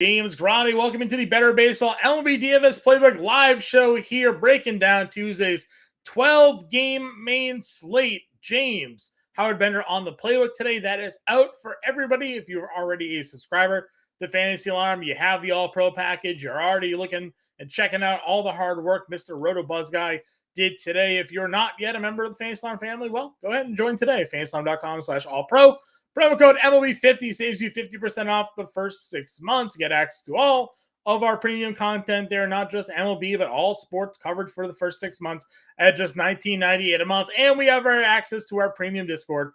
James Grande, welcome into the Better Baseball MLB DFS Playbook live show here, breaking down Tuesday's 12-game main slate. James, Howard Bender on the playbook today. That is out for everybody. If you're already a subscriber to Fantasy Alarm, you have the All-Pro package. You're already looking and checking out all the hard work Mr. Roto Buzz Guy did today. If you're not yet a member of the Fantasy Alarm family, well, go ahead and join today. FantasyAlarm.com/all-pro. Promo code MLB50 saves you 50% off the first 6 months. Get access to all of our premium content there, not just MLB, but all sports covered for the first 6 months at just $19.98 a month. And we have our access to our premium Discord.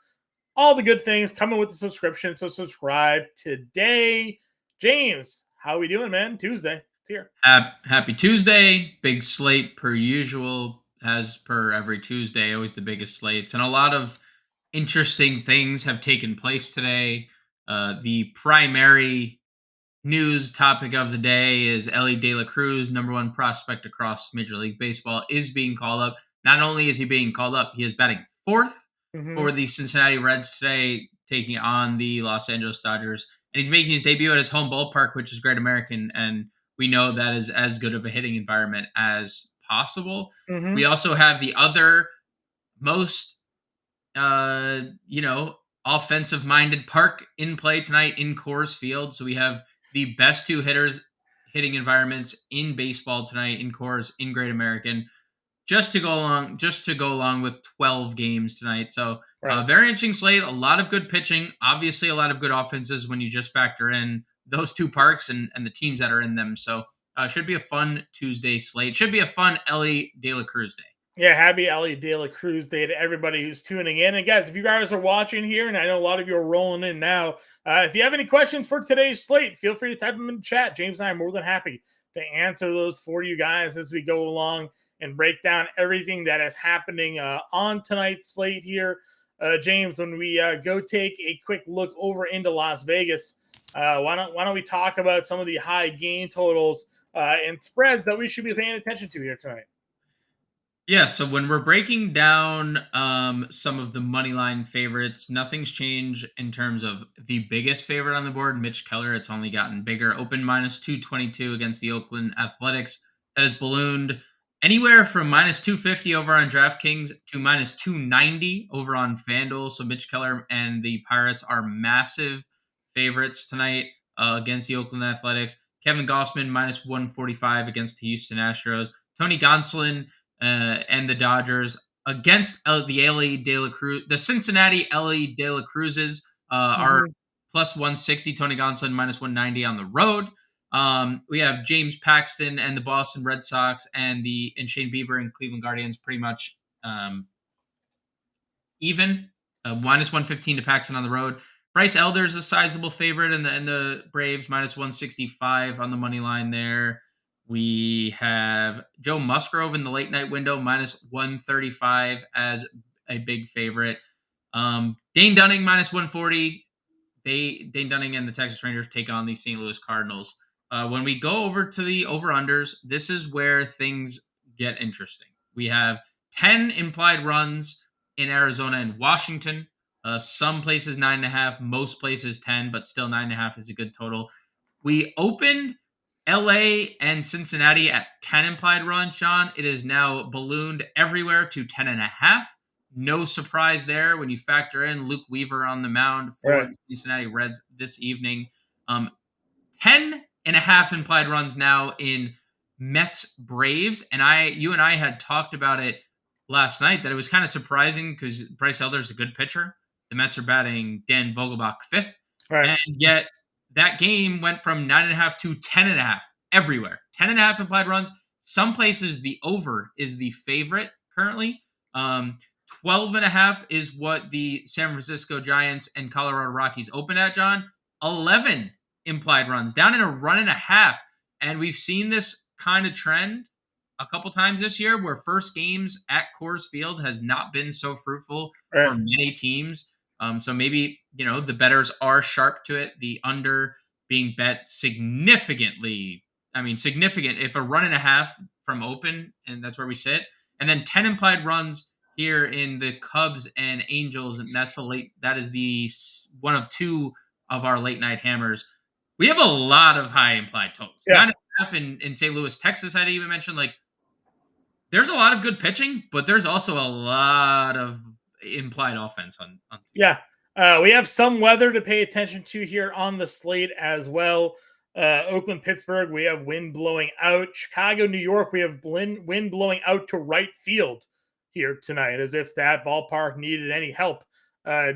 All the good things coming with the subscription, so subscribe today. James, how are we doing, man? Tuesday. It's here. Happy Tuesday. Big slate per usual, as per every Tuesday, always the biggest slates. And a lot of interesting things have taken place today. The primary news topic of the day is Elly De La Cruz, number one prospect across Major League Baseball, is being called up. Not only is he being called up, he is batting fourth for the Cincinnati Reds today, taking on the Los Angeles Dodgers. And he's making his debut at his home ballpark, which is Great American. And we know that is as good of a hitting environment as possible. We also have the other most offensive-minded park in play tonight in Coors Field. So we have the best two hitting environments in baseball tonight in Coors in Great American, just to go along with 12 games tonight. So very interesting slate, a lot of good pitching, obviously a lot of good offenses when you just factor in those two parks and the teams that are in them. So should be a fun Tuesday slate. Should be a fun Elly De La Cruz day. Yeah, happy Elly De La Cruz Day to everybody who's tuning in. And guys, if you guys are watching here, and I know a lot of you are rolling in now, if you have any questions for today's slate, feel free to type them in the chat. James and I are more than happy to answer those for you guys as we go along and break down everything that is happening on tonight's slate here. James, when we go take a quick look over into Las Vegas, why don't we talk about some of the high game totals and spreads that we should be paying attention to here tonight? Yeah, so when we're breaking down some of the money line favorites, nothing's changed in terms of the biggest favorite on the board, Mitch Keller. It's only gotten bigger. Open minus 222 against the Oakland Athletics. That has ballooned anywhere from minus 250 over on DraftKings to minus 290 over on FanDuel. So Mitch Keller and the Pirates are massive favorites tonight against the Oakland Athletics. Kevin Gausman minus 145 against the Houston Astros. Tony Gonsolin and the Dodgers against the Elly De La Cruz. The Cincinnati Elly De La Cruzes are plus 160. Tony Gonsolin minus 190 on the road. We have James Paxton and the Boston Red Sox and Shane Bieber and Cleveland Guardians pretty much even. Minus 115 to Paxton on the road. Bryce Elder's a sizable favorite in the Braves, minus 165 on the money line there. We have Joe Musgrove in the late night window, minus 135 as a big favorite. Dane Dunning, minus 140. Dane Dunning and the Texas Rangers take on the St. Louis Cardinals. When we go over to the over-unders, this is where things get interesting. We have 10 implied runs in Arizona and Washington. Some places 9.5, most places 10, but still 9.5 is a good total. We opened LA and Cincinnati at 10 implied runs, Sean. It is now ballooned everywhere to 10.5. No surprise there when you factor in Luke Weaver on the mound for the Cincinnati Reds this evening. 10.5 implied runs now in Mets Braves. And you and I had talked about it last night that it was kind of surprising because Bryce Elder's a good pitcher. The Mets are batting Dan Vogelbach fifth. And yet that game went from 9.5 to 10.5 everywhere. 10.5 implied runs. Some places the over is the favorite currently. 12.5 is what the San Francisco Giants and Colorado Rockies opened at, John. 11 implied runs, down in a run and a half. And we've seen this kind of trend a couple times this year where first games at Coors Field has not been so fruitful for many teams. So maybe, the bettors are sharp to it. The under being bet significantly. Significant. If a run and a half from open, and that's where we sit. And then 10 implied runs here in the Cubs and Angels. And that is the one of two of our late night hammers. We have a lot of high implied totals. Yeah. Not enough in St. Louis, Texas, I'd even mentioned. Like, there's a lot of good pitching, but there's also a lot of implied offense on. Yeah. We have some weather to pay attention to here on the slate as well. Oakland, Pittsburgh, we have wind blowing out. Chicago, New York, we have wind blowing out to right field here tonight, as if that ballpark needed any help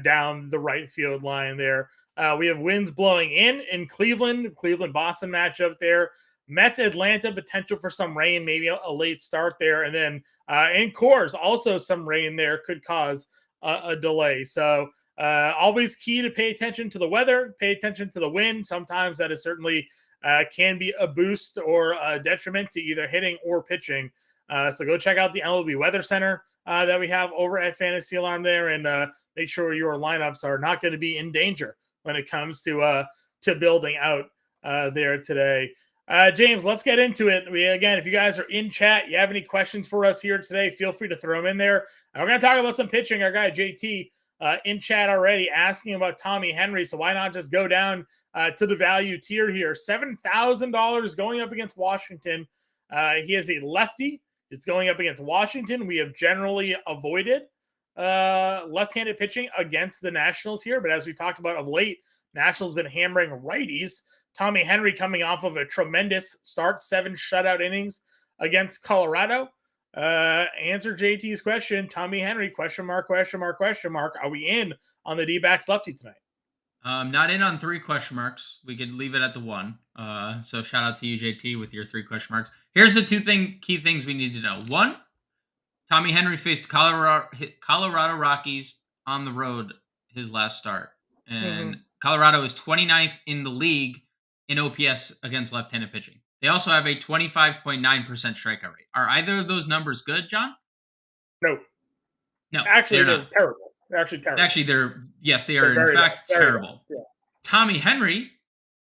down the right field line there. We have winds blowing in Cleveland, Boston matchup there. Mets, Atlanta, potential for some rain, maybe a late start there. And then in Coors, also some rain there could cause a delay. So always key to pay attention to the weather, pay attention to the wind. Sometimes that is certainly can be a boost or a detriment to either hitting or pitching. So go check out the MLB Weather Center that we have over at Fantasy Alarm there, and make sure your lineups are not going to be in danger when it comes to building out there today. James, let's get into it. Again, if you guys are in chat, you have any questions for us here today, feel free to throw them in there. And we're going to talk about some pitching. Our guy JT in chat already asking about Tommy Henry, so why not just go down to the value tier here? $7,000 going up against Washington. He is a lefty. It's going up against Washington. We have generally avoided left-handed pitching against the Nationals here, but as we talked about of late, Nationals been hammering righties. Tommy Henry coming off of a tremendous start, 7 shutout innings against Colorado. Answer JT's question. Tommy Henry, question mark. Are we in on the D-backs lefty tonight? Not in on 3 question marks. We could leave it at the 1. So shout out to you, JT, with your 3 question marks. Here's the 2 key things we need to know. 1, Tommy Henry faced Colorado Rockies on the road his last start. And Colorado is 29th in the league in OPS against left-handed pitching. They also have a 25.9% strikeout rate. Are either of those numbers good, John? No. Actually, they're terrible. They're actually terrible. Actually, they are in fact terrible. Yeah. Tommy Henry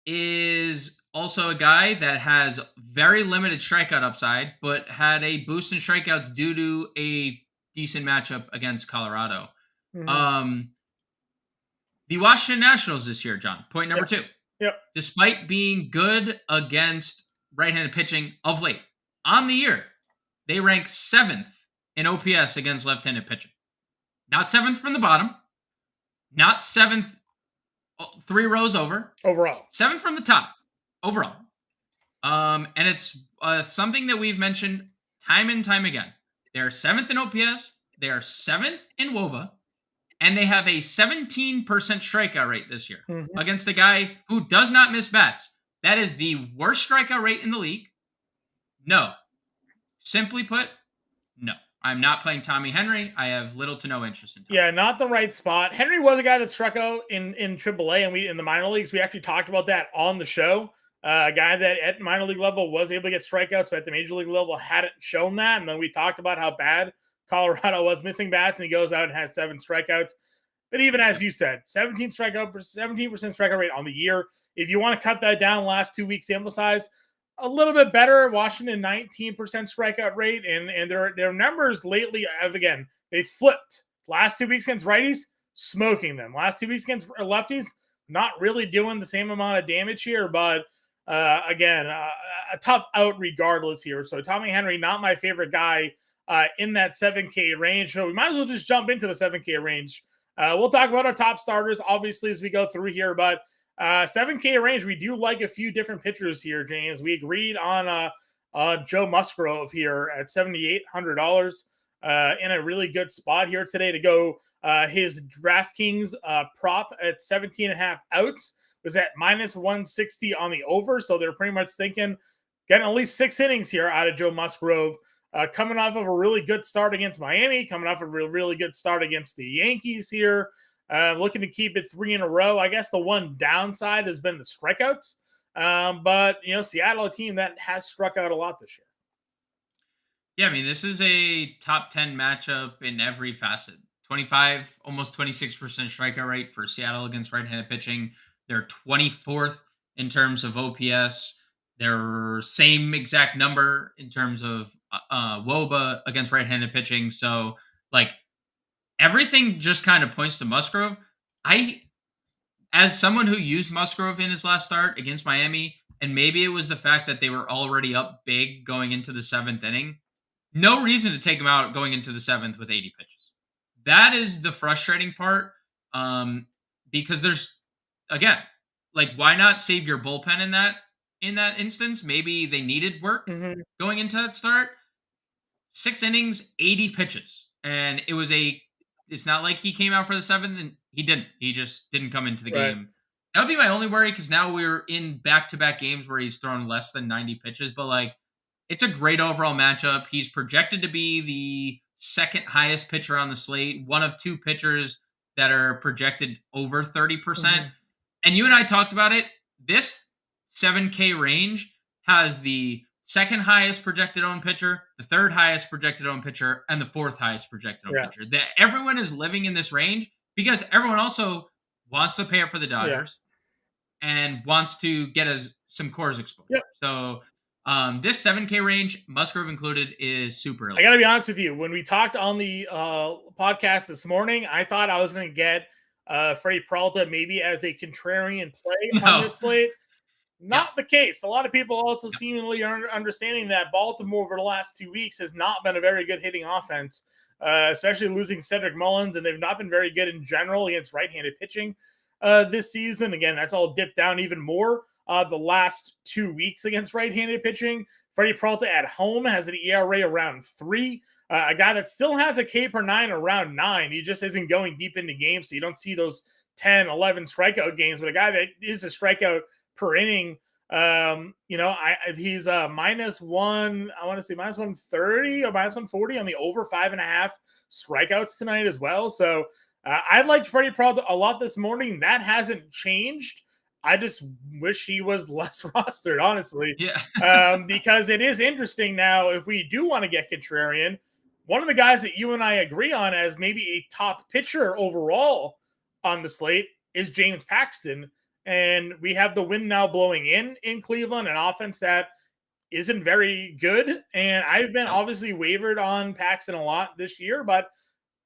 is also a guy that has very limited strikeout upside, but had a boost in strikeouts due to a decent matchup against Colorado. The Washington Nationals this year, John, point number 2. Yep. Despite being good against right-handed pitching of late, on the year, they rank 7th in OPS against left-handed pitching. Not 7th from the bottom, not 7th 3 rows over. Overall. 7th from the top, overall. And it's something that we've mentioned time and time again. They are 7th in OPS, they are 7th in WOBA, and they have a 17% strikeout rate this year against a guy who does not miss bats. That is the worst strikeout rate in the league. No. Simply put, no. I'm not playing Tommy Henry. I have little to no interest in Tommy. Yeah, not the right spot. Henry was a guy that struck out in AAA, and in the minor leagues, we actually talked about that on the show. A guy that at minor league level was able to get strikeouts, but at the major league level hadn't shown that. And then we talked about how bad Colorado was missing bats, and he goes out and has 7 strikeouts. But even as you said, 17% strikeout rate on the year. If you want to cut that down last 2 weeks sample size, a little bit better. Washington 19% strikeout rate, and their numbers lately have, again, they flipped. Last 2 weeks against righties, smoking them. Last 2 weeks against lefties, not really doing the same amount of damage here, but again, a tough out regardless here. So Tommy Henry, not my favorite guy in that 7K range. So we might as well just jump into the 7K range. We'll talk about our top starters, obviously, as we go through here, but 7K range, we do like a few different pitchers here, James. We agreed on Joe Musgrove here at $7,800 in a really good spot here today to go. His DraftKings prop at 17.5 outs was at -160 on the over, so they're pretty much thinking getting at least 6 innings here out of Joe Musgrove. Coming off of a really good start against Miami, coming off of a really good start against the Yankees here. Looking to keep it 3 in a row. I guess the one downside has been the strikeouts. But, Seattle, a team that has struck out a lot this year. Yeah, I mean, this is a top 10 matchup in every facet. 25, almost 26% strikeout rate for Seattle against right-handed pitching. They're 24th in terms of OPS. They're same exact number in terms of WOBA against right-handed pitching. So, everything just kind of points to Musgrove. as someone who used Musgrove in his last start against Miami, and maybe it was the fact that they were already up big going into the 7th inning, no reason to take him out going into the 7th with 80 pitches. That is the frustrating part, because there's, again, like, why not save your bullpen in that instance? Maybe they needed work Mhm. going into that start. 6 innings, 80 pitches. And it's not like he came out for the 7th and he didn't. He just didn't come into the Right. game. That would be my only worry because now we're in back to back games where he's thrown less than 90 pitches. But like, it's a great overall matchup. He's projected to be the second highest pitcher on the slate, one of two pitchers that are projected over 30%. Mhm. And you and I talked about it. This 7K range has the second highest projected owned pitcher, the third highest projected owned pitcher, and the fourth highest projected owned Yeah. pitcher. That everyone is living in this range because everyone also wants to pay up for the Yeah. Dodgers and wants to get us some cores exposure. Yep. So this 7K range, Musgrove included, is super I elite. got to be honest with you. When we talked on the podcast this morning, I thought I was going to get Freddie Peralta maybe as a contrarian play on No. this slate. Yep. Not the case. A lot of people also seemingly are understanding that Baltimore over the last 2 weeks has not been a very good hitting offense, especially losing Cedric Mullins, and they've not been very good in general against right-handed pitching this season. Again, that's all dipped down even more the last 2 weeks against right-handed pitching. Freddie Peralta at home has an ERA around 3. A guy that still has a K per 9 around 9. He just isn't going deep into games, so you don't see those 10, 11 strikeout games. But a guy that is a strikeout per inning, he's minus one. I want to say minus 130 or minus 140 on the over 5.5 strikeouts tonight as well. So I liked Freddie Peralta a lot this morning. That hasn't changed. I just wish he was less rostered, honestly, Yeah. because it is interesting now. If we do want to get contrarian, one of the guys that you and I agree on as maybe a top pitcher overall on the slate is James Paxton. And we have the wind now blowing in Cleveland, an offense that isn't very good. And I've been Nope. obviously wavered on Paxton a lot this year, but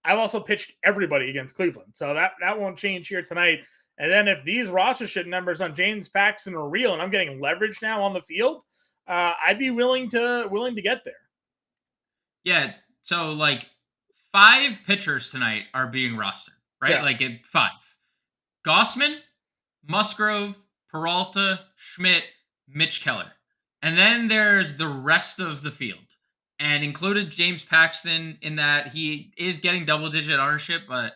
I've also pitched everybody against Cleveland. So that won't change here tonight. And then if these roster shit numbers on James Paxton are real and I'm getting leverage now on the field, I'd be willing to get there. Yeah. So like 5 pitchers tonight are being rostered, right? Yeah. Like 5. Gossman, Musgrove, Peralta, Schmidt, Mitch Keller. And then there's the rest of the field. And included James Paxton in that he is getting double digit ownership, but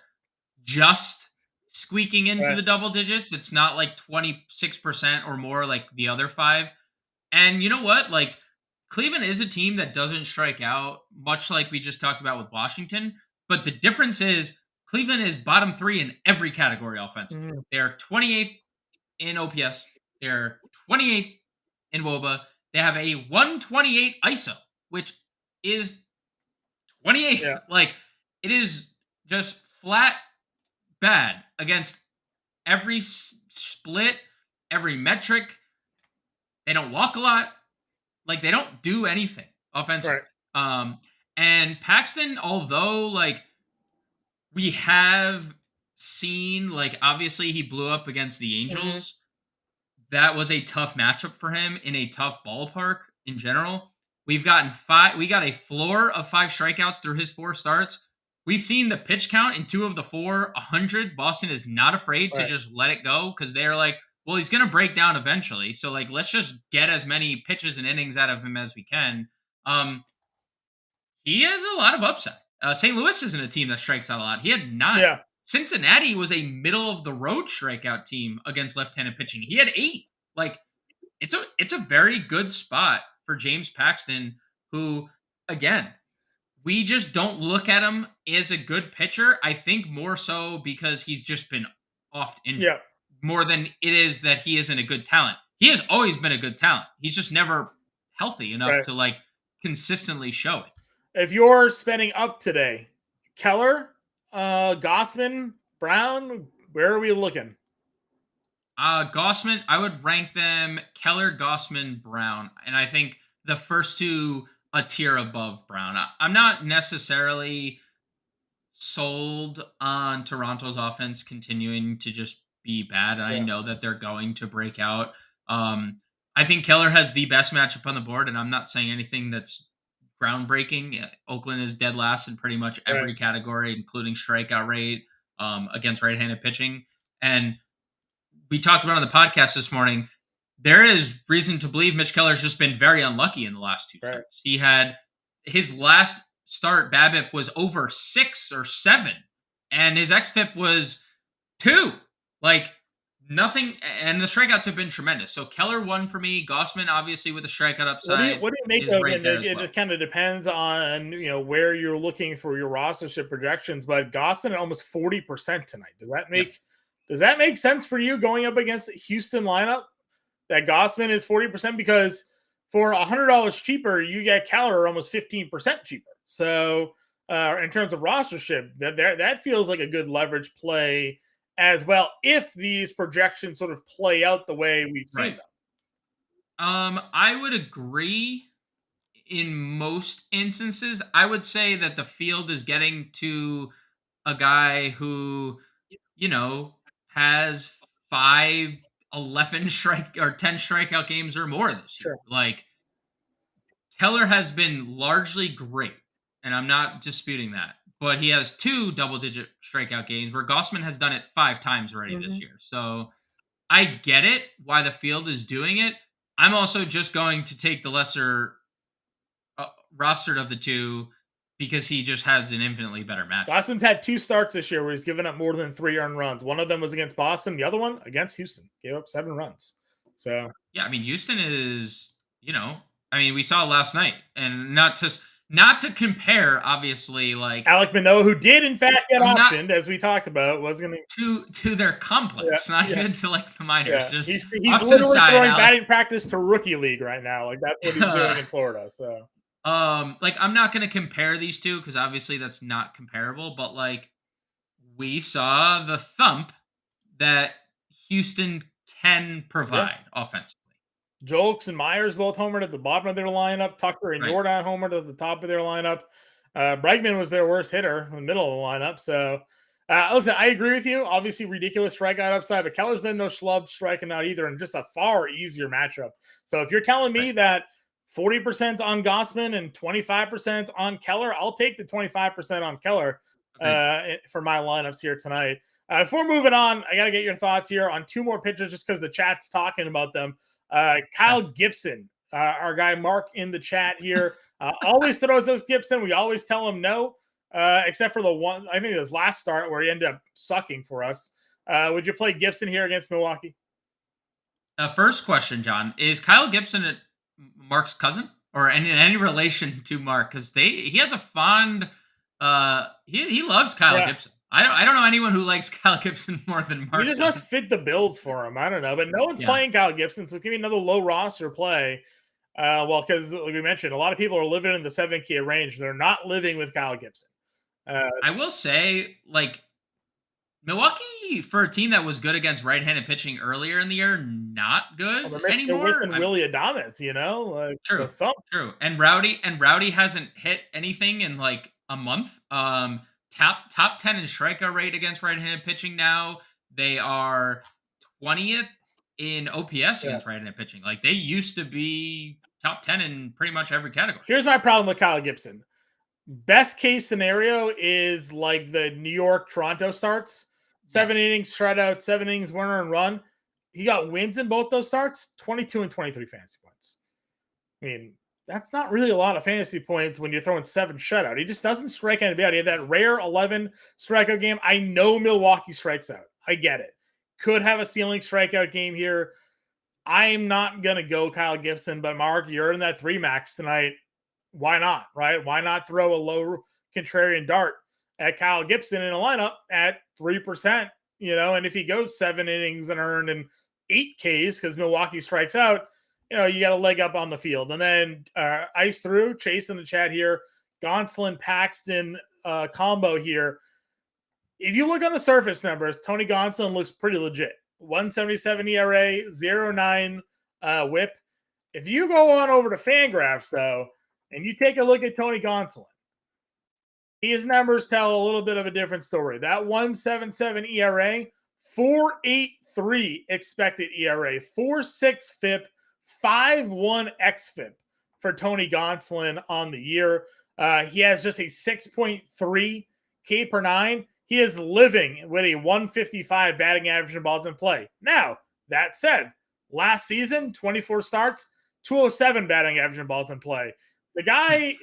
just squeaking into Right. the double digits. It's not like 26% or more like the other 5. And you know what? Like, Cleveland is a team that doesn't strike out, much like we just talked about with Washington. But the difference is Cleveland is bottom 3 in every category offensively. Mm-hmm. They're 28th in OPS. They're 28th in WOBA. They have a 128 ISO, which is 28th. Yeah. Like, it is just flat bad against every split, every metric. They don't walk a lot. Like, they don't do anything offensively. Right. And Paxton, although like we have seen, like, obviously he blew up against the Mm-hmm. Angels. That was a tough matchup for him in a tough ballpark in general. We got a floor of 5 strikeouts through his 4 starts. We've seen the pitch count in 2 of the 4, 100. Boston is not afraid to Right. just let it go because they're like, well, he's going to break down eventually. So, like, let's just get as many pitches and innings out of him as we can. He has a lot of upside. St. Louis isn't a team that strikes out a lot. He had 9. Yeah. Cincinnati was a middle of the road strikeout team against left-handed pitching. He had 8. Like, it's a very good spot for James Paxton, who, again, we just don't look at him as a good pitcher. I think more so because he's just been oft injured Yeah. more than it is that he isn't a good talent. He has always been a good talent. He's just never healthy enough Right. to like consistently show it. If you're spending up today, Keller, Gossman, Brown, where are we looking? Gossman, I would rank them Keller, Gossman, Brown, and I think the first 2 a tier above Brown. I'm not necessarily sold on Toronto's offense continuing to just be bad. And Yeah. I know that they're going to break out. I think Keller has the best matchup on the board, and I'm not saying anything that's groundbreaking. Oakland is dead last in pretty much every Right. category, including strikeout rate against right-handed pitching. And we talked about on the podcast this morning, there is reason to believe Mitch Keller's just been very unlucky in the last two Right. starts. He had his last start, BABIP was over 6 or 7, and his xFIP was 2. Like nothing, and the strikeouts have been tremendous. So Keller won for me. Gossman, obviously, with the strikeout upside, What do you make is of right it? there as It well. just kind of depends on where you're looking for your rostership projections. But Gostin at almost 40% tonight. Does that make sense for you going up against the Houston lineup? That Gossman is 40%, because for $100 cheaper, you get Keller almost 15% cheaper. So in terms of rostership, that feels like a good leverage play as well, if these projections sort of play out the way we've seen Right. them. I would agree in most instances. I would say that the field is getting to a guy who, has 5, 11 strike or 10 strikeout games or more this year. Sure. Like Keller has been largely great, and I'm not disputing that. But he has 2 double-digit strikeout games where Gossman has done it 5 times already this year. So I get it why the field is doing it. I'm also just going to take the lesser rostered of the two because he just has an infinitely better matchup. Gossman's had 2 starts this year where he's given up more than 3 earned runs. One of them was against Boston. The other one against Houston. Gave up 7 runs. So Yeah, I mean Houston is, we saw last night, and not to compare, obviously, like Alec Manoah, who did in fact get I'm not optioned, as we talked about, was going to their complex, not even to like the minors. Yeah, Just he's off to the literally side, throwing Alex. batting practice to rookie league right now. Like that's what he's doing in Florida. So like I'm not going to compare these two because obviously that's not comparable. But like we saw the thump that Houston can provide offensively. Jolks and Myers both homered at the bottom of their lineup. Tucker and Right. Jordan homered at the top of their lineup. Bregman was their worst hitter in the middle of the lineup. So, listen, I agree with you. Obviously, ridiculous strikeout upside, but Keller's been no schlub striking out either, and just a far easier matchup. So, if you're telling me that 40% on Gossman and 25% on Keller, I'll take the 25% on Keller for my lineups here tonight. Before moving on, I got to get your thoughts here on 2 more pitchers just because the chat's talking about them. Kyle Gibson, our guy Mark in the chat here, always throws us Gibson. We always tell him no, except for the one, I think his last start where he ended up sucking for us. Would you play Gibson here against Milwaukee? First question, John, is Kyle Gibson Mark's cousin or in any relation to Mark? Because he has a fond, he loves Kyle Gibson. I don't know anyone who likes Kyle Gibson more than Mark. He just must fit the bills for him. I don't know, but no one's playing Kyle Gibson, so give me another low roster play. Because like we mentioned, a lot of people are living in the 7K range. They're not living with Kyle Gibson. I will say, like, Milwaukee, for a team that was good against right-handed pitching earlier in the year, not good anymore. They're missing Willy Adames, like true, true. And Rowdy hasn't hit anything in like a month. Top 10 in strikeout rate against right-handed pitching now. They are 20th in OPS against right-handed pitching. Like they used to be top 10 in pretty much every category. Here's my problem with Kyle Gibson. Best case scenario is like the New York Toronto starts. 7 innings, shutout, 7 innings, winner and run. He got wins in both those starts, 22 and 23 fantasy points. I mean, that's not really a lot of fantasy points when you're throwing 7 shutout. He just doesn't strike anybody out. He had that rare 11 strikeout game. I know Milwaukee strikes out. I get it. Could have a ceiling strikeout game here. I'm not going to go Kyle Gibson, but Mark, you're in that 3 max tonight. Why not, right? Why not throw a low contrarian dart at Kyle Gibson in a lineup at 3%, and if he goes 7 innings and earned and 8 Ks because Milwaukee strikes out, you got a leg up on the field. And then ice through, Chase in the chat here, Gonsolin, Paxton combo here. If you look on the surface numbers, Tony Gonsolin looks pretty legit. 177 ERA, 0.9 whip. If you go on over to Fangraphs, though, and you take a look at Tony Gonsolin, his numbers tell a little bit of a different story. That 1.77 ERA, 4.83 expected ERA, 4.6 FIP, 5.1 xFIP for Tony Gonsolin on the year. He has just a 6.3 K per nine. He is living with a 155 batting average in balls in play. Now, that said, last season, 24 starts, 207 batting average in balls in play. The guy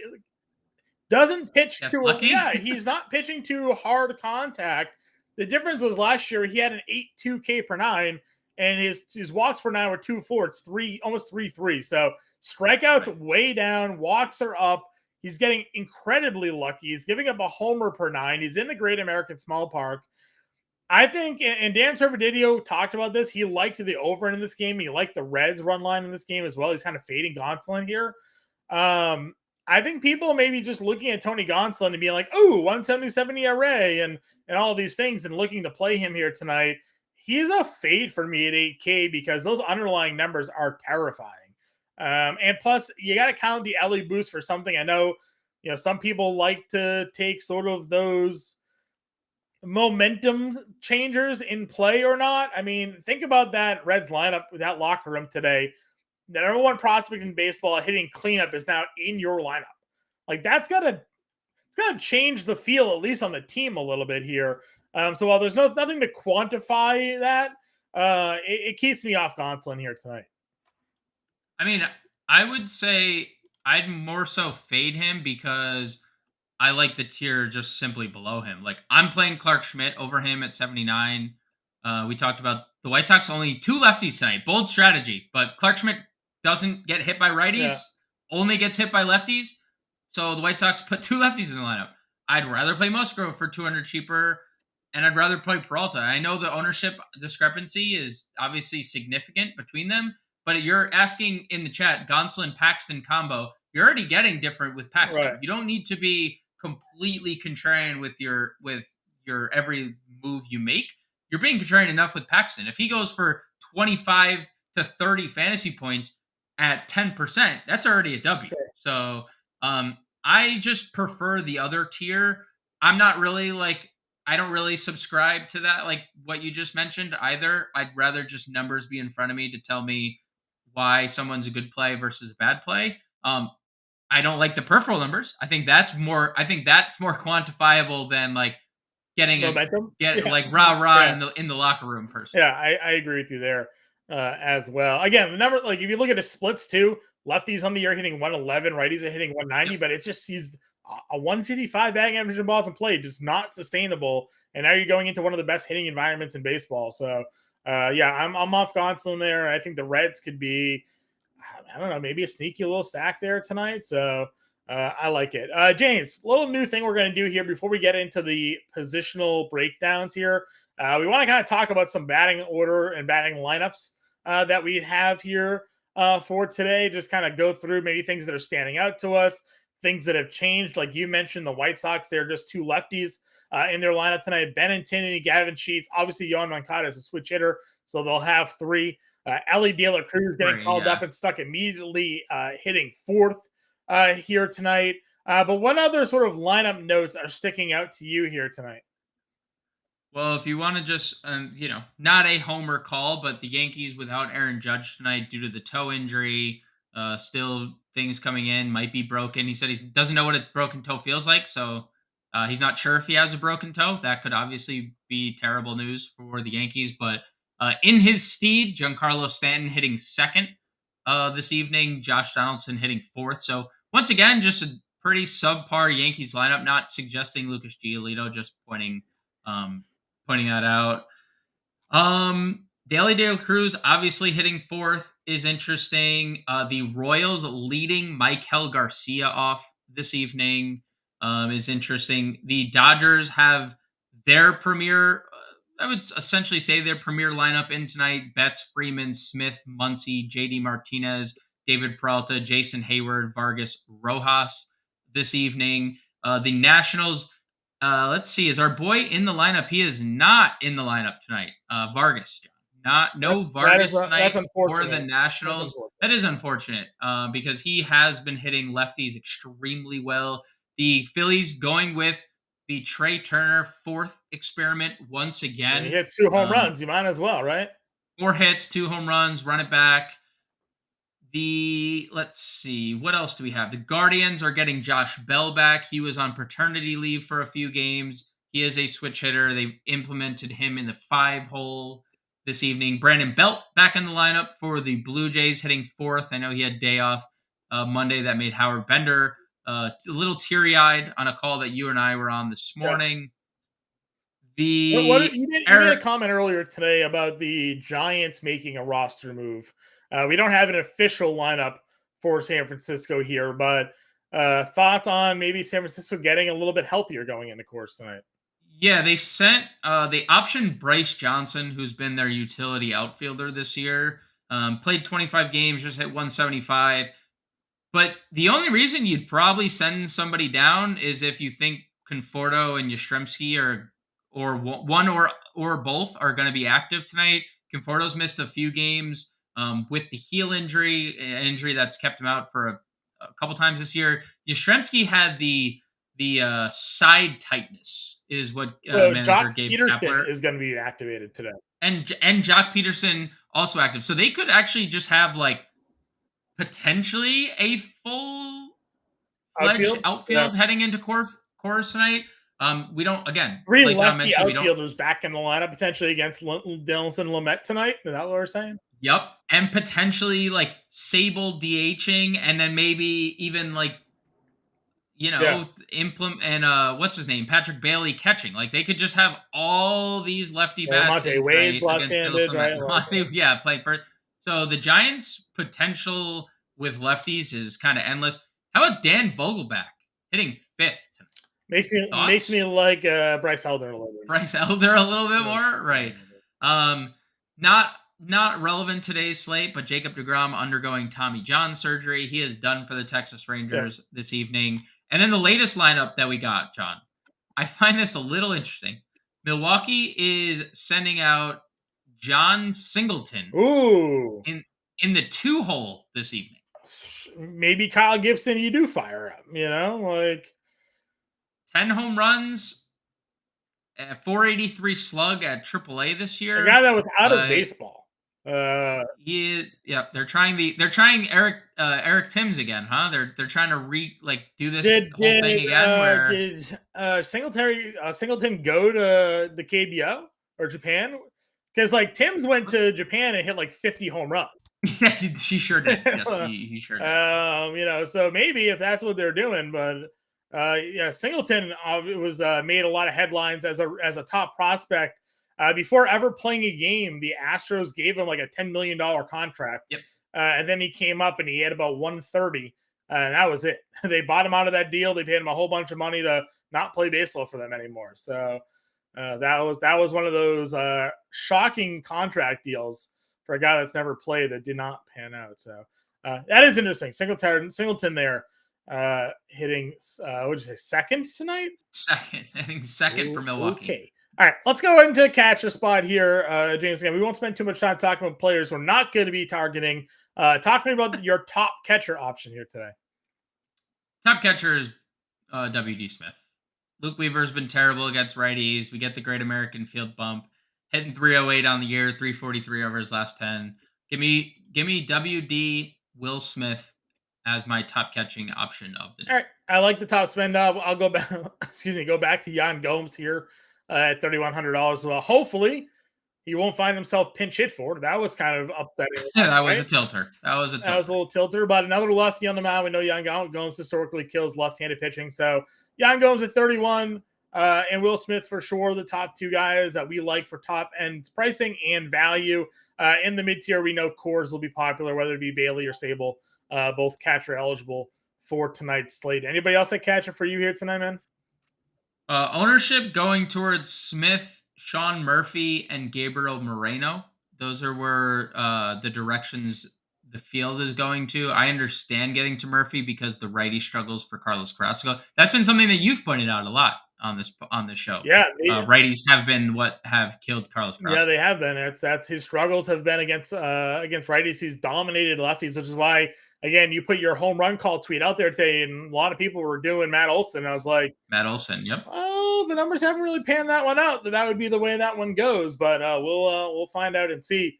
doesn't pitch That's to, lucky. he's not pitching to hard contact. The difference was last year he had an 8.2 K per nine, and his walks per nine were 2.4. It's almost 3.3. So strikeouts way down, walks are up. He's getting incredibly lucky. He's giving up a homer per nine. He's in the Great American Small Park. I think, and Dan Servadidio talked about this, he liked the over in this game. He liked the Reds run line in this game as well. He's kind of fading Gonsolin here. I think people may be just looking at Tony Gonsolin and being like, oh, 177 ERA and all these things and looking to play him here tonight. He's a fade for me at 8K because those underlying numbers are terrifying. And plus, you got to count the LE boost for something. I know, some people like to take sort of those momentum changers in play or not. I mean, think about that Reds lineup with that locker room today. The number one prospect in baseball hitting cleanup is now in your lineup. Like it's got to change the feel, at least on the team a little bit here. So while there's nothing to quantify that, it keeps me off Gonsolin here tonight. I mean, I would say I'd more so fade him because I like the tier just simply below him. Like I'm playing Clark Schmidt over him at 79. We talked about the White Sox only 2 lefties tonight. Bold strategy, but Clark Schmidt doesn't get hit by righties, only gets hit by lefties. So the White Sox put 2 lefties in the lineup. I'd rather play Musgrove for 200 cheaper, and I'd rather play Peralta. I know the ownership discrepancy is obviously significant between them, but you're asking in the chat, Gonsolin-Paxton combo, you're already getting different with Paxton. Right. You don't need to be completely contrarian with your every move you make. You're being contrarian enough with Paxton. If he goes for 25 to 30 fantasy points at 10%, that's already a W. Okay. So I just prefer the other tier. I'm not really I don't really subscribe to that, like what you just mentioned either. I'd rather just numbers be in front of me to tell me why someone's a good play versus a bad play. I don't like the peripheral numbers. I think that's more quantifiable than like getting momentum. Like rah in the locker room person. Yeah, I agree with you there as well. Again, the number, like if you look at the splits too, lefties on the year hitting 111, righties are hitting 190, but it's just he's a 155 batting average in balls in play, just not sustainable. And now you're going into one of the best hitting environments in baseball. So I'm off Gonsolin there. I think the Reds could be, I don't know, maybe a sneaky little stack there tonight. So I like it. James, a little new thing we're going to do here before we get into the positional breakdowns here. We want to kind of talk about some batting order and batting lineups that we have here for today. Just kind of go through maybe things that are standing out to us, things that have changed. Like you mentioned, the White Sox, they're just 2 lefties in their lineup tonight. Benintendi, Gavin Sheets. Obviously, Yohan Moncada is a switch hitter, so they'll have 3. Ellie De La Cruz getting called up and stuck immediately, hitting 4th here tonight. But what other sort of lineup notes are sticking out to you here tonight? Well, if you want to just, not a homer call, but the Yankees without Aaron Judge tonight due to the toe injury, still things coming in, might be broken. He said he doesn't know what a broken toe feels like, so he's not sure if he has a broken toe. That could obviously be terrible news for the Yankees, but in his stead, Giancarlo Stanton hitting 2nd this evening, Josh Donaldson hitting 4th. So once again, just a pretty subpar Yankees lineup, not suggesting Lucas Giolito, just pointing that out. Daily De La Cruz obviously hitting 4th is interesting. The Royals leading Michael Garcia off this evening is interesting. The Dodgers have their premier, I would essentially say their premier lineup in tonight. Betts, Freeman, Smith, Muncy, JD Martinez, David Peralta, Jason Hayward, Vargas, Rojas this evening. The Nationals, let's see, is our boy in the lineup? He is not in the lineup tonight. Vargas, Vargas tonight for the Nationals. That is unfortunate because he has been hitting lefties extremely well. The Phillies going with the Trey Turner fourth experiment once And he again. hits 2 home runs. You might as well, right? 4 hits, 2 home runs, run it back. Let's see, what else do we have? The Guardians are getting Josh Bell back. He was on paternity leave for a few games. He is a switch hitter. They implemented him in the 5-hole this evening. Brandon Belt back in the lineup for the Blue Jays, hitting fourth. I know he had day off Monday. That made Howard Bender a little teary-eyed on a call that you and I were on this Yeah. morning. You made a comment earlier today about the Giants making a roster move. We don't have an official lineup for San Francisco here, but thoughts on maybe San Francisco getting a little bit healthier going into course tonight? Yeah, they sent they optioned Bryce Johnson, who's been their utility outfielder this year. Played 25 games, just hit 175. But the only reason you'd probably send somebody down is if you think Conforto and Yastrzemski or one or both are going to be active tonight. Conforto's missed a few games with the heel injury that's kept him out for a couple times this year. Yastrzemski had the side tightness is what manager Jock Gabe Peterson Kapler is going to be activated today, and Jock Peterson also active. So they could actually just have like potentially a full-fledged outfield heading into course tonight. We don't, again, 3 like John lefty mentioned, outfielders back in the lineup potentially against Dylan Lamet tonight. Is that what we're saying? Yep. And potentially like Sable DHing, and then maybe even like, implement and what's his name? Patrick Bailey catching. Like they could just have all these lefty bats Monte in Wade tonight against left-handed, Dylan right? Lamet. Played first. So the Giants' potential with lefties is kind of endless. How about Dan Vogelback hitting fifth tonight? Makes me like Bryce Elder a little bit. Bryce Elder a little bit more, right? Not relevant today's slate, but Jacob deGrom undergoing Tommy John surgery. He is done for the Texas Rangers this evening. And then the latest lineup that we got, John, I find this a little interesting. Milwaukee is sending out John Singleton in the 2-hole this evening. Maybe Kyle Gibson, you do fire up, like 10 home runs, 483 slug at AAA this year. A guy that was out of baseball. They're trying Eric Timms again, huh? They're trying to do this whole thing again. Did Singleton go to the KBO or Japan? Because like Timms went to Japan and hit like 50 home runs. Yeah, he sure did. Yes, he sure did. So maybe if that's what they're doing, but Singleton was made a lot of headlines as a top prospect. Before ever playing a game, the Astros gave him like a $10 million contract. Yep. And then he came up and he had about 130. And that was it. They bought him out of that deal. They paid him a whole bunch of money to not play baseball for them anymore. So that was one of those shocking contract deals for a guy that's never played that did not pan out. So that is interesting. Singleton there hitting, what'd you say, second tonight? Second for Milwaukee. Okay. All right, let's go into catcher spot here, James. Again, we won't spend too much time talking about players we're not going to be targeting. Talk to me about your top catcher option here today. Top catcher is W.D. Smith. Luke Weaver's been terrible against righties. We get the Great American Field bump. Hitting 308 on the year, 343 over his last 10. Give me W.D. Will Smith as my top catching option of the day. All right, I like the top spend. I'll go back. Go back to Yan Gomes here. At $3,100 as well. Hopefully, he won't find himself pinch hit for it. That was kind of upsetting. That was a tilter. That was a little tilter, but another lefty on the mound. We know Yan Gomes historically kills left-handed pitching. So, Yan Gomes at 31 and Will Smith for sure, the top two guys that we like for top-end pricing and value. In the mid-tier, we know Coors will be popular, whether it be Bailey or Sable, both catcher eligible for tonight's slate. Anybody else at catcher for you here tonight, man? Ownership going towards Smith, Sean Murphy, and Gabriel Moreno. Those are where the directions the field is going to. I understand getting to Murphy because the righty struggles for Carlos Carrasco. That's been something that you've pointed out a lot on this show. Yeah, righties have been what have killed Carlos Carrasco. Yeah, they have been. That's his struggles have been against righties. He's dominated lefties, which is why again, you put your home run call tweet out there today, and a lot of people were doing Matt Olson. I was like, Matt Olson, yep. oh, the numbers haven't really panned that one out. That would be the way that one goes, but we'll find out and see.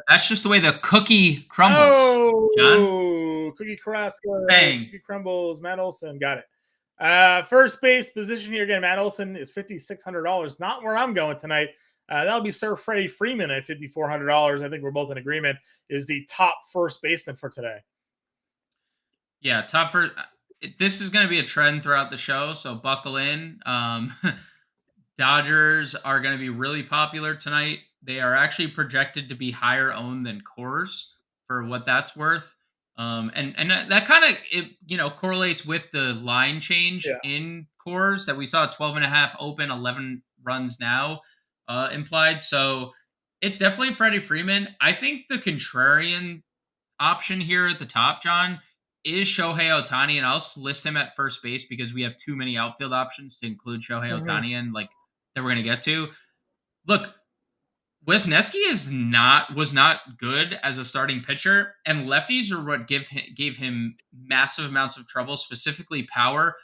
That's just the way the cookie crumbles, John. Oh, Cookie Carrasco, Bang. Cookie Crumbles, Matt Olson, got it. First base position here again. Matt Olson is $5,600. Not where I'm going tonight. That'll be Sir Freddie Freeman at $5,400. I think we're both in agreement. Is the top first baseman for today. Yeah, top first. This is going to be a trend throughout the show, so buckle in. Dodgers are going to be really popular tonight. They are actually projected to be higher owned than Coors for what that's worth. And that kind of correlates with the line change in Coors that we saw 12.5 open, 11 runs now implied. So it's definitely Freddie Freeman. I think the contrarian option here at the top, John, is Shohei Ohtani, and I'll list him at first base because we have too many outfield options to include Shohei Ohtani in, like, that we're going to get to. Look, Wisniewski was not good as a starting pitcher, and lefties are what gave him massive amounts of trouble, specifically power.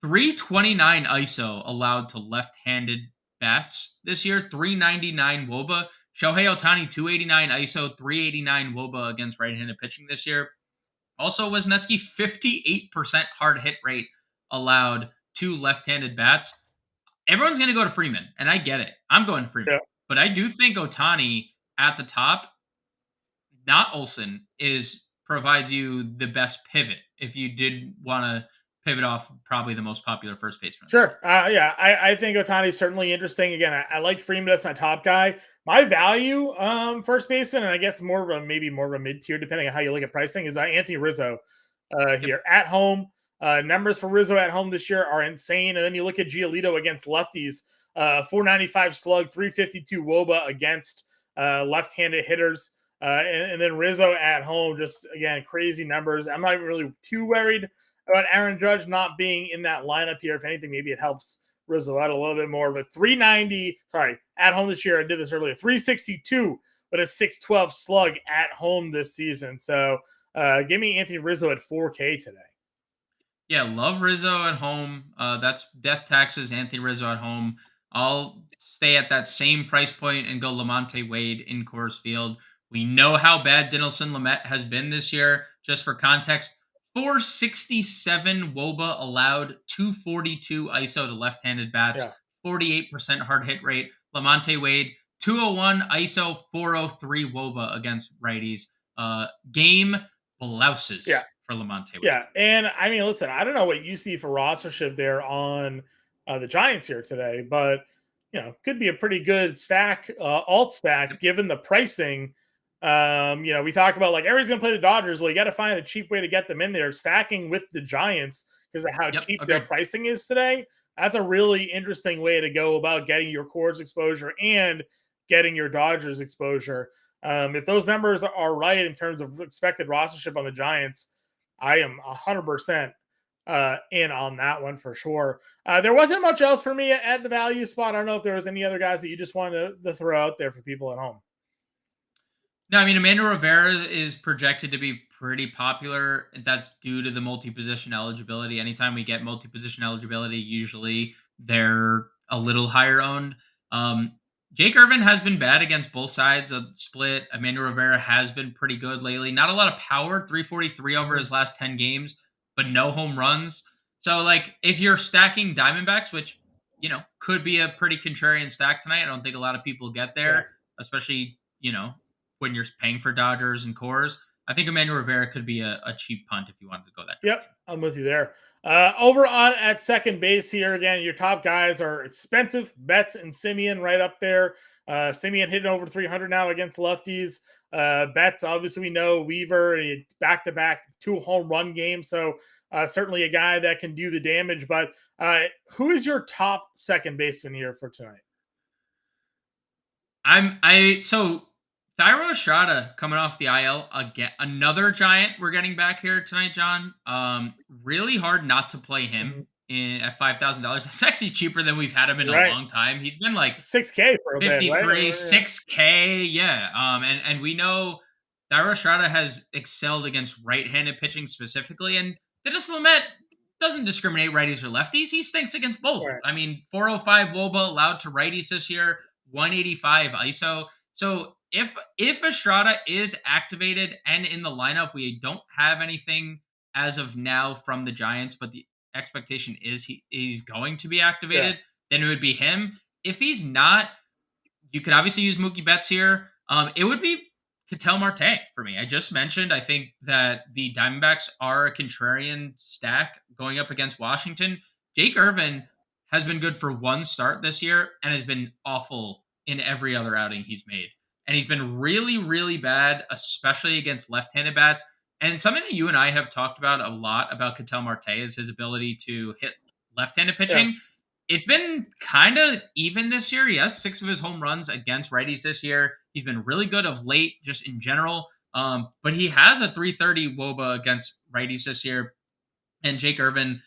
329 ISO allowed to left-handed bats this year, 399 WOBA. Shohei Ohtani, 289 ISO, 389 WOBA against right-handed pitching this year. Also, Wisniewski, 58% hard hit rate allowed to left-handed bats. Everyone's going to go to Freeman, and I get it. I'm going to Freeman. Yeah. But I do think Ohtani at the top, not Olson, provides you the best pivot if you did want to pivot off probably the most popular first baseman. Sure. I think Ohtani is certainly interesting. Again, I like Freeman. That's my top guy. My value first baseman, and I guess maybe more of a mid-tier, depending on how you look at pricing, is Anthony Rizzo here at home. Numbers for Rizzo at home this year are insane. And then you look at Giolito against lefties, 495 slug, 352 WOBA against left-handed hitters. And then Rizzo at home, just, again, crazy numbers. I'm not even really too worried about Aaron Judge not being in that lineup here. If anything, maybe it helps Rizzo out a little bit more. But 390, at home this year, I did this earlier, 362 with a 612 slug at home this season. So give me Anthony Rizzo at 4K today. Yeah, love Rizzo at home. That's death taxes, Anthony Rizzo at home. I'll stay at that same price point and go Lamonte Wade in Coors Field. We know how bad Dinelson Lamet has been this year. Just for context, 467 WOBA allowed, 242 ISO to left-handed bats, 48% hard hit rate. Lamonte Wade, 201 ISO, 403 WOBA against righties. Game blouses for Lamonte Wade. Yeah, and I mean, listen, I don't know what you see for rostership there on the Giants here today, but could be a pretty good stack, alt stack, given the pricing. We talk about like everybody's gonna play the Dodgers. Well, you got to find a cheap way to get them in there. Stacking with the Giants because of how cheap their pricing is today. That's a really interesting way to go about getting your Coors exposure and getting your Dodgers exposure. If those numbers are right in terms of expected rostership on the Giants, I am 100% in on that one for sure. There wasn't much else for me at the value spot. I don't know if there was any other guys that you just wanted to throw out there for people at home. No, I mean, Amanda Rivera is projected to be pretty popular. That's due to the multi-position eligibility. Anytime we get multi-position eligibility, usually they're a little higher owned. Jake Irvin has been bad against both sides of the split. Amanda Rivera has been pretty good lately. Not a lot of power, 343 over his last 10 games, but no home runs. So, like, if you're stacking Diamondbacks, which, could be a pretty contrarian stack tonight, I don't think a lot of people get there, especially, when you're paying for Dodgers and Coors. I think Amanda Rivera could be a cheap punt if you wanted to go that direction. Yep, I'm with you there. Over on at second base here, again, your top guys are expensive. Betts and Simeon right up there. Simeon hitting over 300 now against lefties. Betts, obviously, we know Weaver, back-to-back 2 home run games. So certainly a guy that can do the damage. But who is your top second baseman here for tonight? Thairo Estrada coming off the IL again, another Giant we're getting back here tonight, John. Really hard not to play him at $5,000. That's actually cheaper than we've had him in a long time. He's been like $6K for a 53, bit, right? $6K, yeah. And we know Thairo Estrada has excelled against right-handed pitching specifically, and Dennis Lamet doesn't discriminate righties or lefties. He stinks against both. Right. I mean, 405 WOBA allowed to righties this year, 185 ISO. So if Estrada is activated and in the lineup, we don't have anything as of now from the Giants, but the expectation is he's going to be activated, then it would be him. If he's not, you could obviously use Mookie Betts here. It would be Ketel Marte for me. I just mentioned, I think that the Diamondbacks are a contrarian stack going up against Washington. Jake Irvin has been good for one start this year and has been awful in every other outing he's made. And he's been really, really bad, especially against left-handed bats. And something that you and I have talked about a lot about Ketel Marte is his ability to hit left-handed pitching. It's been kind of even this year. He has 6 of his home runs against righties this year. He's been really good of late, just in general. But he has a 330 WOBA against righties this year. And Jake Irvin,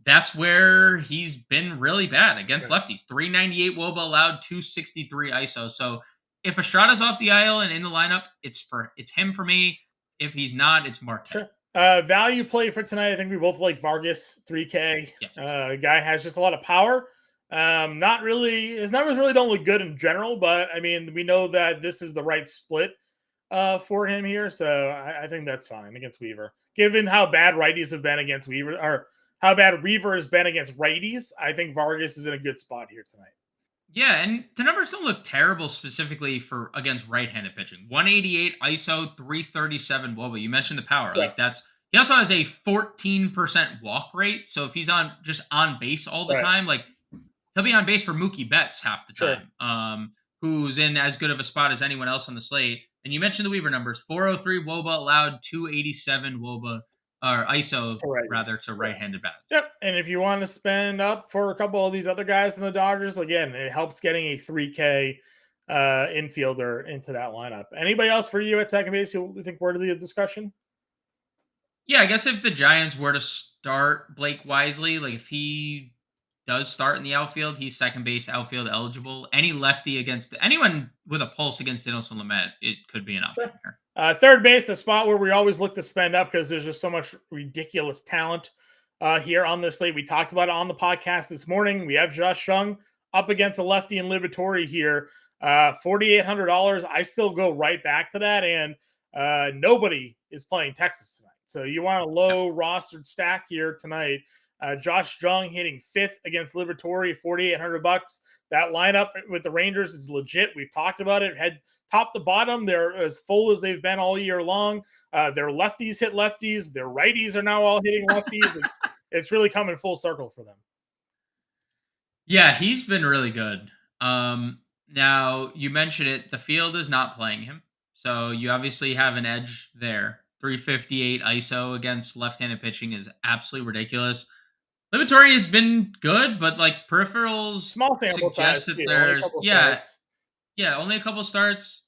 that's where he's been really bad against lefties. 398 WOBA allowed, 263 ISO. So if Estrada's off the aisle and in the lineup, it's him for me. If he's not, it's Marte. Sure. Value play for tonight. I think we both like Vargas, 3K. Yes. Guy has just a lot of power. Not really, his numbers really don't look good in general, but I mean, we know that this is the right split for him here. So I think that's fine against Weaver. Given how bad righties have been against Weaver, or how bad Weaver has been against righties, I think Vargas is in a good spot here tonight. Yeah, and the numbers don't look terrible specifically for against right-handed pitching. 188 ISO, 337 WOBA. You mentioned the power. Yeah. Like he also has a 14% walk rate. So if he's just on base all the time, like he'll be on base for Mookie Betts half the time. Who's in as good of a spot as anyone else on the slate. And you mentioned the Weaver numbers. 403 WOBA allowed, 287 WOBA or ISO rather to right-handed bats. Yep. And if you want to spend up for a couple of these other guys in the Dodgers, again, it helps getting a 3K infielder into that lineup. Anybody else for you at second base you think worthy of the discussion? Yeah, I guess if the Giants were to start Blake Wisely, like if he does start in the outfield, he's second base outfield eligible. Any lefty against anyone with a pulse against Dinelson Lamet, it could be an option here. Third base, a spot where we always look to spend up because there's just so much ridiculous talent here on this slate. We talked about it on the podcast this morning. We have Josh Jung up against a lefty in Liberatore here. $4,800. I still go right back to that, and nobody is playing Texas tonight. So you want a low rostered stack here tonight. Josh Jung hitting 5th against Liberatore, $4,800. That lineup with the Rangers is legit. We've talked about it. Head top to bottom, they're as full as they've been all year long. Their lefties hit lefties. Their righties are now all hitting lefties. It's really coming full circle for them. Yeah, he's been really good. Now, you mentioned it. The field is not playing him. So you obviously have an edge there. 358 ISO against left-handed pitching is absolutely ridiculous. Liberatore has been good, but like peripherals small sample suggest size, that there's only a couple starts.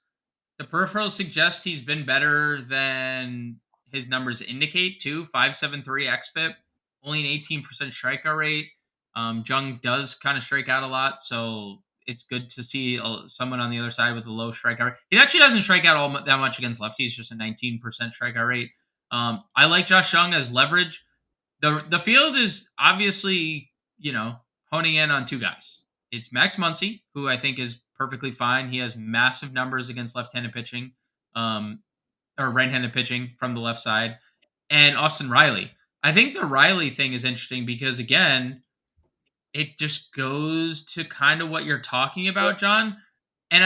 The peripherals suggest he's been better than his numbers indicate too. 5.73 xFIP, only an 18% strikeout rate. Jung does kind of strike out a lot, so it's good to see someone on the other side with a low strikeout rate. He actually doesn't strike out that much against lefties, just a 19% strikeout rate. I like Josh Jung as leverage. The field is obviously, honing in on 2 guys. It's Max Muncy, who I think is perfectly fine. He has massive numbers against left-handed pitching, or right-handed pitching from the left side, and Austin Riley. I think the Riley thing is interesting because, again, it just goes to kind of what you're talking about, John. And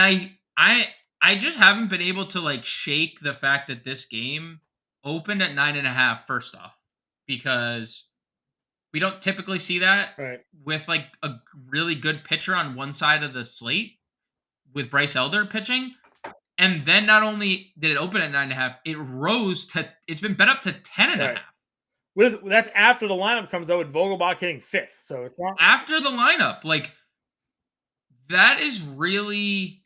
I just haven't been able to shake the fact that this game opened at 9.5 first off, because we don't typically see that with a really good pitcher on one side of the slate with Bryce Elder pitching. And then not only did it open at 9.5, it's been bet up to 10.5. That's after the lineup comes out with Vogelbach hitting 5th. So it's not after the lineup. That is really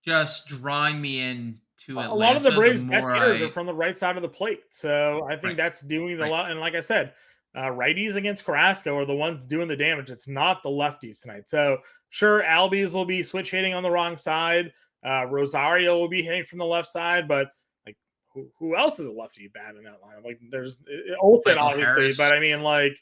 just drawing me into Atlanta. A lot of the Braves' best hitters are from the right side of the plate. So I think that's doing a lot. And like I said, righties against Carrasco are the ones doing the damage. It's not the lefties tonight. So sure, Albies will be switch hitting on the wrong side. Rosario will be hitting from the left side, but like who else is a lefty bat in that lineup? Like there's Olsen, Michael obviously, Harris. but I mean, like,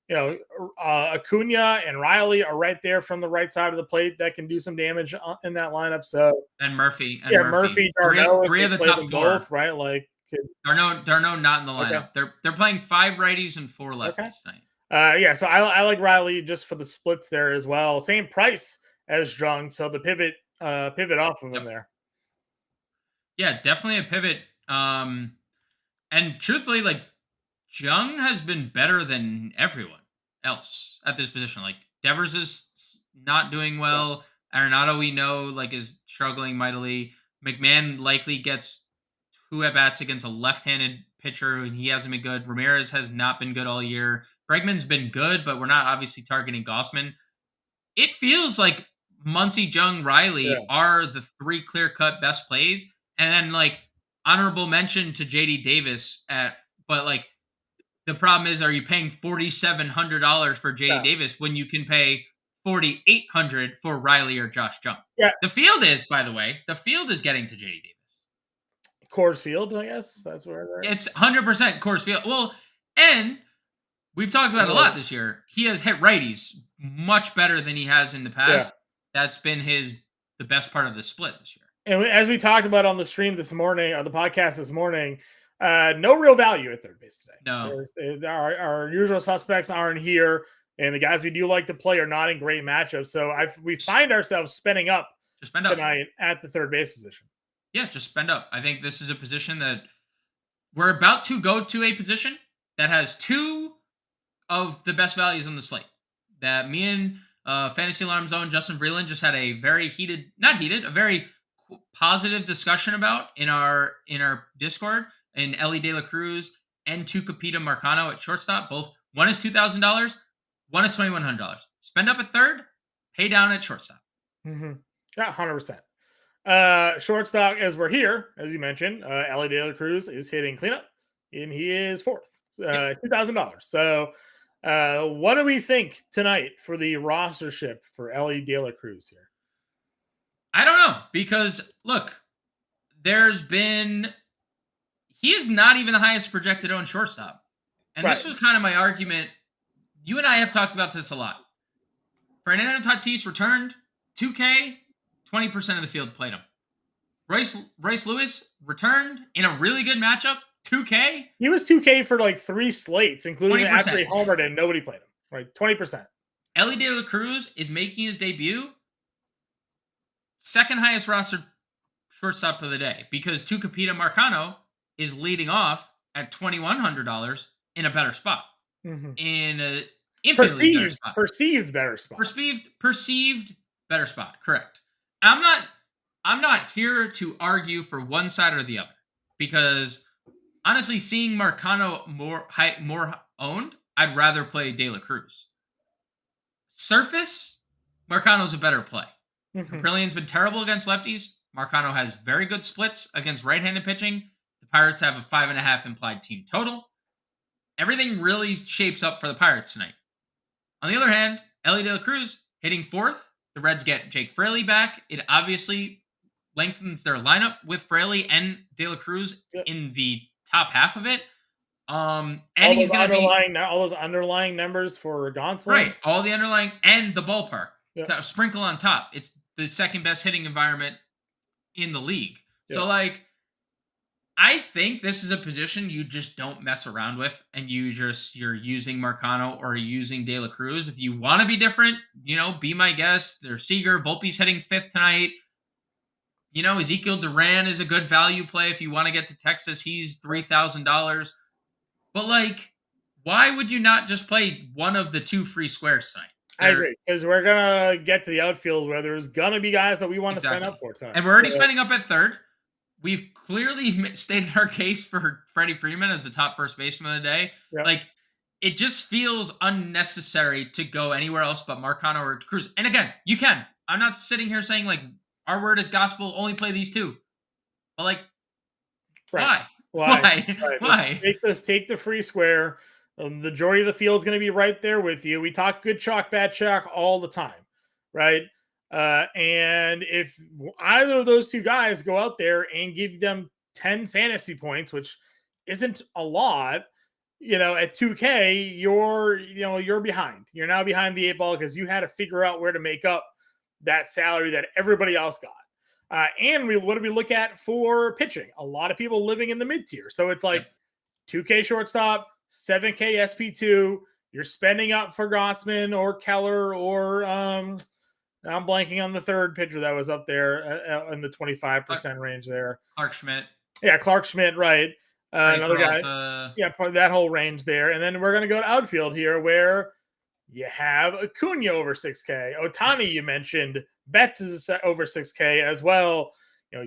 you know, Acuna and Riley are right there from the right side of the plate that can do some damage in that lineup. So and Murphy. Murphy, Darno, three of the top four. Both, right? Like Darno not in the lineup. Okay. They're playing 5 righties and 4 lefties tonight. So I like Riley just for the splits there as well. Same price as Jung, so the pivot off of him there. Yeah, definitely a pivot. And truthfully, like Jung has been better than everyone else at this position. Like Devers is not doing well. Arenado, we know, like is struggling mightily. McMahon likely gets 2 at bats against a left-handed pitcher, and he hasn't been good. Ramirez has not been good all year. Bregman's been good, but we're not obviously targeting Gossman. It feels like Muncy, Jung, Riley are the 3 clear-cut best plays, and then like honorable mention to JD Davis but like the problem is, are you paying $4,700 for JD Davis when you can pay $4,800 for Riley or Josh Jung? Yeah. The field is, by the way, getting to JD Davis. Coors Field, I guess that's where it's 100% Coors Field. Well, and we've talked about it a lot this year. He has hit righties much better than he has in the past. That's been the best part of the split this year. And as we talked about on the stream this morning, or the podcast this morning, no real value at third base today. No, our usual suspects aren't here, and the guys we do like to play are not in great matchups. So we find ourselves spending up tonight at the third base position. Yeah, just spend up. I think this is a position that we're about to go to a position that has 2 of the best values on the slate. That me and Fantasy Alarm Zone Justin Vreeland just had a very a very positive discussion about in our Discord, and Ellie De La Cruz and Tucupita Marcano at shortstop. Both, one is $2,000, one is $2,100. Spend up at third, pay down at shortstop. Mm-hmm. Yeah, 100%. Shortstop, as we're here, as you mentioned, Ellie De La Cruz is hitting cleanup, and he is 4th, $2,000. So, what do we think tonight for the rostership for Ellie De La Cruz here? I don't know, because look, he is not even the highest projected owned shortstop, and this was kind of my argument. You and I have talked about this a lot. Fernando Tatis returned 2K. 20% of the field played him. Royce Lewis returned in a really good matchup. 2K. He was 2K for like 3 slates, including after he homered and nobody played him. Right, 20%. Ellie De La Cruz is making his debut. 2nd highest roster shortstop of the day, because Tucupita Marcano is leading off at $2,100 in a better spot. Mm-hmm. In a infinitely better spot. Perceived better spot. Perceived better spot. Correct. I'm not here to argue for one side or the other, because honestly, seeing Marcano more owned, I'd rather play De La Cruz. Surface, Marcano's a better play. Mm-hmm. Caprillian's been terrible against lefties. Marcano has very good splits against right-handed pitching. The Pirates have a 5.5 implied team total. Everything really shapes up for the Pirates tonight. On the other hand, Ellie De La Cruz hitting 4th. The Reds get Jake Fraley back. It obviously lengthens their lineup with Fraley and De La Cruz in the top half of it. And he's going to be all those underlying numbers for Gonsolin. Right, all the underlying and the ballpark. Yeah. Sprinkle on top. It's the 2nd best hitting environment in the league. Yeah. So like, I think this is a position you just don't mess around with, and you're using Marcano or using De La Cruz. If you want to be different, be my guest. There's Seager. Volpe's hitting 5th tonight. Ezekiel Duran is a good value play if you want to get to Texas. He's $3,000. But like, why would you not just play one of the 2 free squares tonight? I agree, because we're gonna get to the outfield where there's gonna be guys that we want to spend up for tonight, and we're already spending up at third. We've clearly stated our case for Freddie Freeman as the top first baseman of the day. Yep. Like, it just feels unnecessary to go anywhere else but Marcano or Cruz. And again, you can. I'm not sitting here saying like our word is gospel. Only play these 2. But like, why? Why? Take the free square. The majority of the field is going to be right there with you. We talk good chalk, bad chalk all the time, right? And if either of those two guys go out there and give them 10 fantasy points, which isn't a lot, at 2K, you're behind. You're now behind the 8 ball because you had to figure out where to make up that salary that everybody else got. And what do we look at for pitching? A lot of people living in the mid tier. So it's like 2K shortstop, 7K SP2. You're spending up for Gossman or Keller or I'm blanking on the third pitcher that was up there in the 25% range there. Clark Schmidt. Yeah, Clark Schmidt, right. Another Peralta. guy. Yeah, probably that whole range there. And then we're going to go to outfield here where you have Acuna over 6K. Ohtani, you mentioned. Betts is over 6K as well.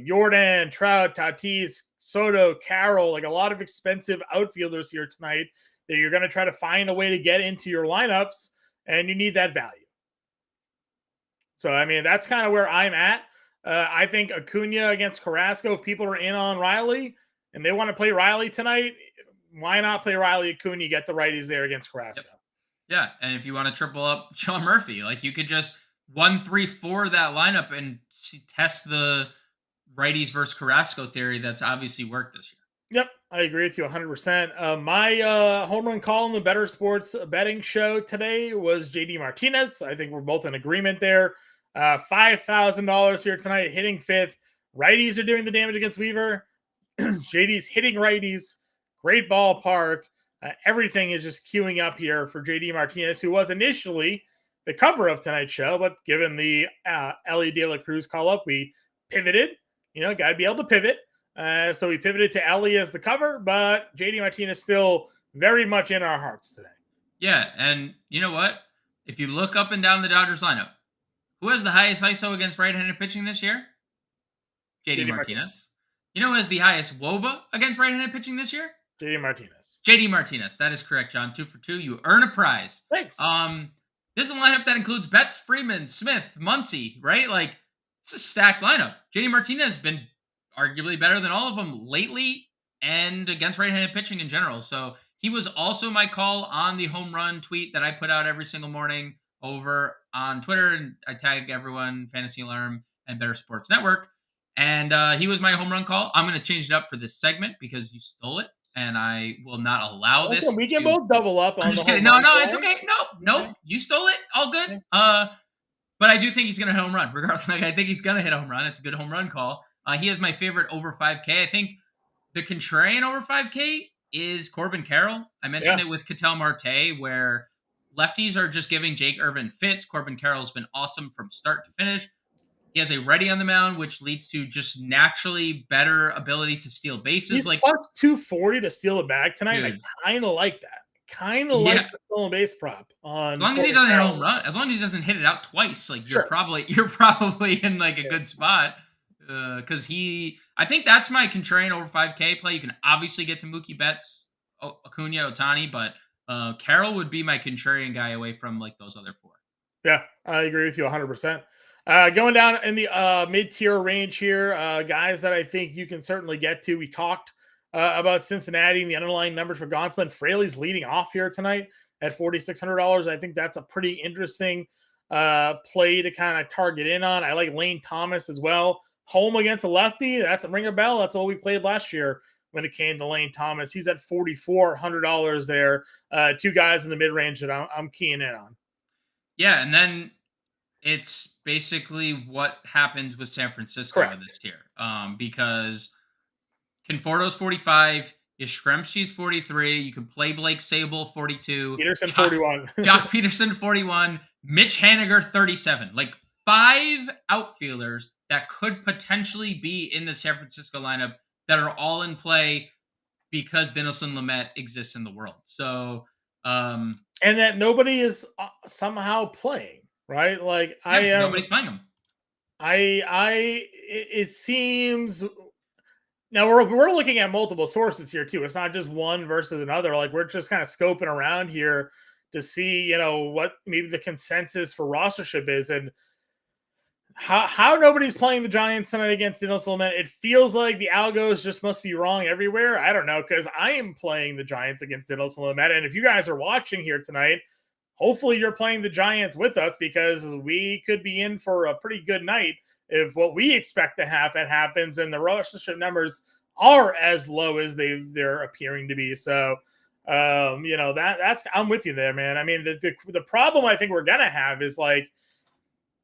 Jordan, Trout, Tatis, Soto, Carroll, like a lot of expensive outfielders here tonight that you're going to try to find a way to get into your lineups, and you need that value. So, I mean, that's kind of where I'm at. I think Acuna against Carrasco, if people are in on Riley and they want to play Riley tonight, why not play Riley Acuna? You get the righties there against Carrasco. Yep. Yeah, and if you want to triple up Sean Murphy, like you could just 1-3-4 that lineup and test the righties versus Carrasco theory that's obviously worked this year. Yep, I agree with you 100%. My home run call in the Better Sports betting show today was JD Martinez. I think we're both in agreement there. $5,000 here tonight, hitting 5th. Righties are doing the damage against Weaver. JD's hitting righties. Great ballpark. Everything is just queuing up here for JD Martinez, who was initially the cover of tonight's show, but given the Ellie De La Cruz call up, we pivoted. Got to be able to pivot. So we pivoted to Ellie as the cover, but JD Martinez still very much in our hearts today. Yeah, and you know what? If you look up and down the Dodgers lineup, who has the highest ISO against right-handed pitching this year? JD Martinez. You know who has the highest WOBA against right-handed pitching this year? JD Martinez. JD Martinez. That is correct, John. 2 for 2. You earn a prize. Thanks. This is a lineup that includes Betts, Freeman, Smith, Muncy, right? Like, it's a stacked lineup. JD Martinez has been arguably better than all of them lately and against right-handed pitching in general. So he was also my call on the home run tweet that I put out every single morning over on Twitter, and I tag everyone, Fantasy Alarm and Better Sports Network. And he was my home run call. I'm going to change it up for this segment because you stole it, and I will not allow this. We can both double up. I'm just kidding. No, it's okay. Nope. You stole it. All good. But I do think he's going to hit a home run. Regardless, I think he's going to hit a home run. It's a good home run call. He has my favorite over 5K. I think the contrarian over 5K is Corbin Carroll. I mentioned it with Ketel Marte, where lefties are just giving Jake Irvin fits. Corbin Carroll's been awesome from start to finish. He has a ready on the mound, which leads to just naturally better ability to steal bases. He's like plus 240 to steal a bag tonight. Dude. I kind of like that. Like the stolen base prop on. As long as he doesn't hit a home run, as long as he doesn't hit it out twice, like you're probably in like a good spot. Because I think that's my contrarian over 5K play. You can obviously get to Mookie Betts, Acuna, Ohtani, but Carroll would be my contrarian guy away from like those other 4. Yeah, I agree with you 100%. Going down in the mid-tier range here, guys that I think you can certainly get to. We talked about Cincinnati and the underlying numbers for Gonsolin. Fraley's leading off here tonight at $4,600. I think that's a pretty interesting play to kind of target in on. I like Lane Thomas as well. Home against a lefty, that's a ring a bell. That's what we played last year when it came to Lane Thomas. He's at $4,400 there. 2 guys in the mid-range that I'm keying in on. Yeah, and then it's basically what happens with San Francisco this year. Because Conforto's 45, Yastrzemski's 43. You can play Blake Sable 42. Peterson 41. Jock Peterson 41. Mitch Haniger 37. Like 5 outfielders that could potentially be in the San Francisco lineup that are all in play because Dinelson Lamet exists in the world. So, and that nobody is somehow playing, right? Like nobody's playing them. It seems now we're looking at multiple sources here too. It's not just one versus another. Like we're just kind of scoping around here to see, what maybe the consensus for rostership is and how nobody's playing the Giants tonight against Dinelson Lamet. It feels like the algos just must be wrong everywhere. I don't know, because I am playing the Giants against Dinelson Lamet. And if you guys are watching here tonight, hopefully you're playing the Giants with us, because we could be in for a pretty good night if what we expect to happen happens and the relationship numbers are as low as they're appearing to be. So, that's I'm with you there, man. I mean, the problem I think we're gonna have is like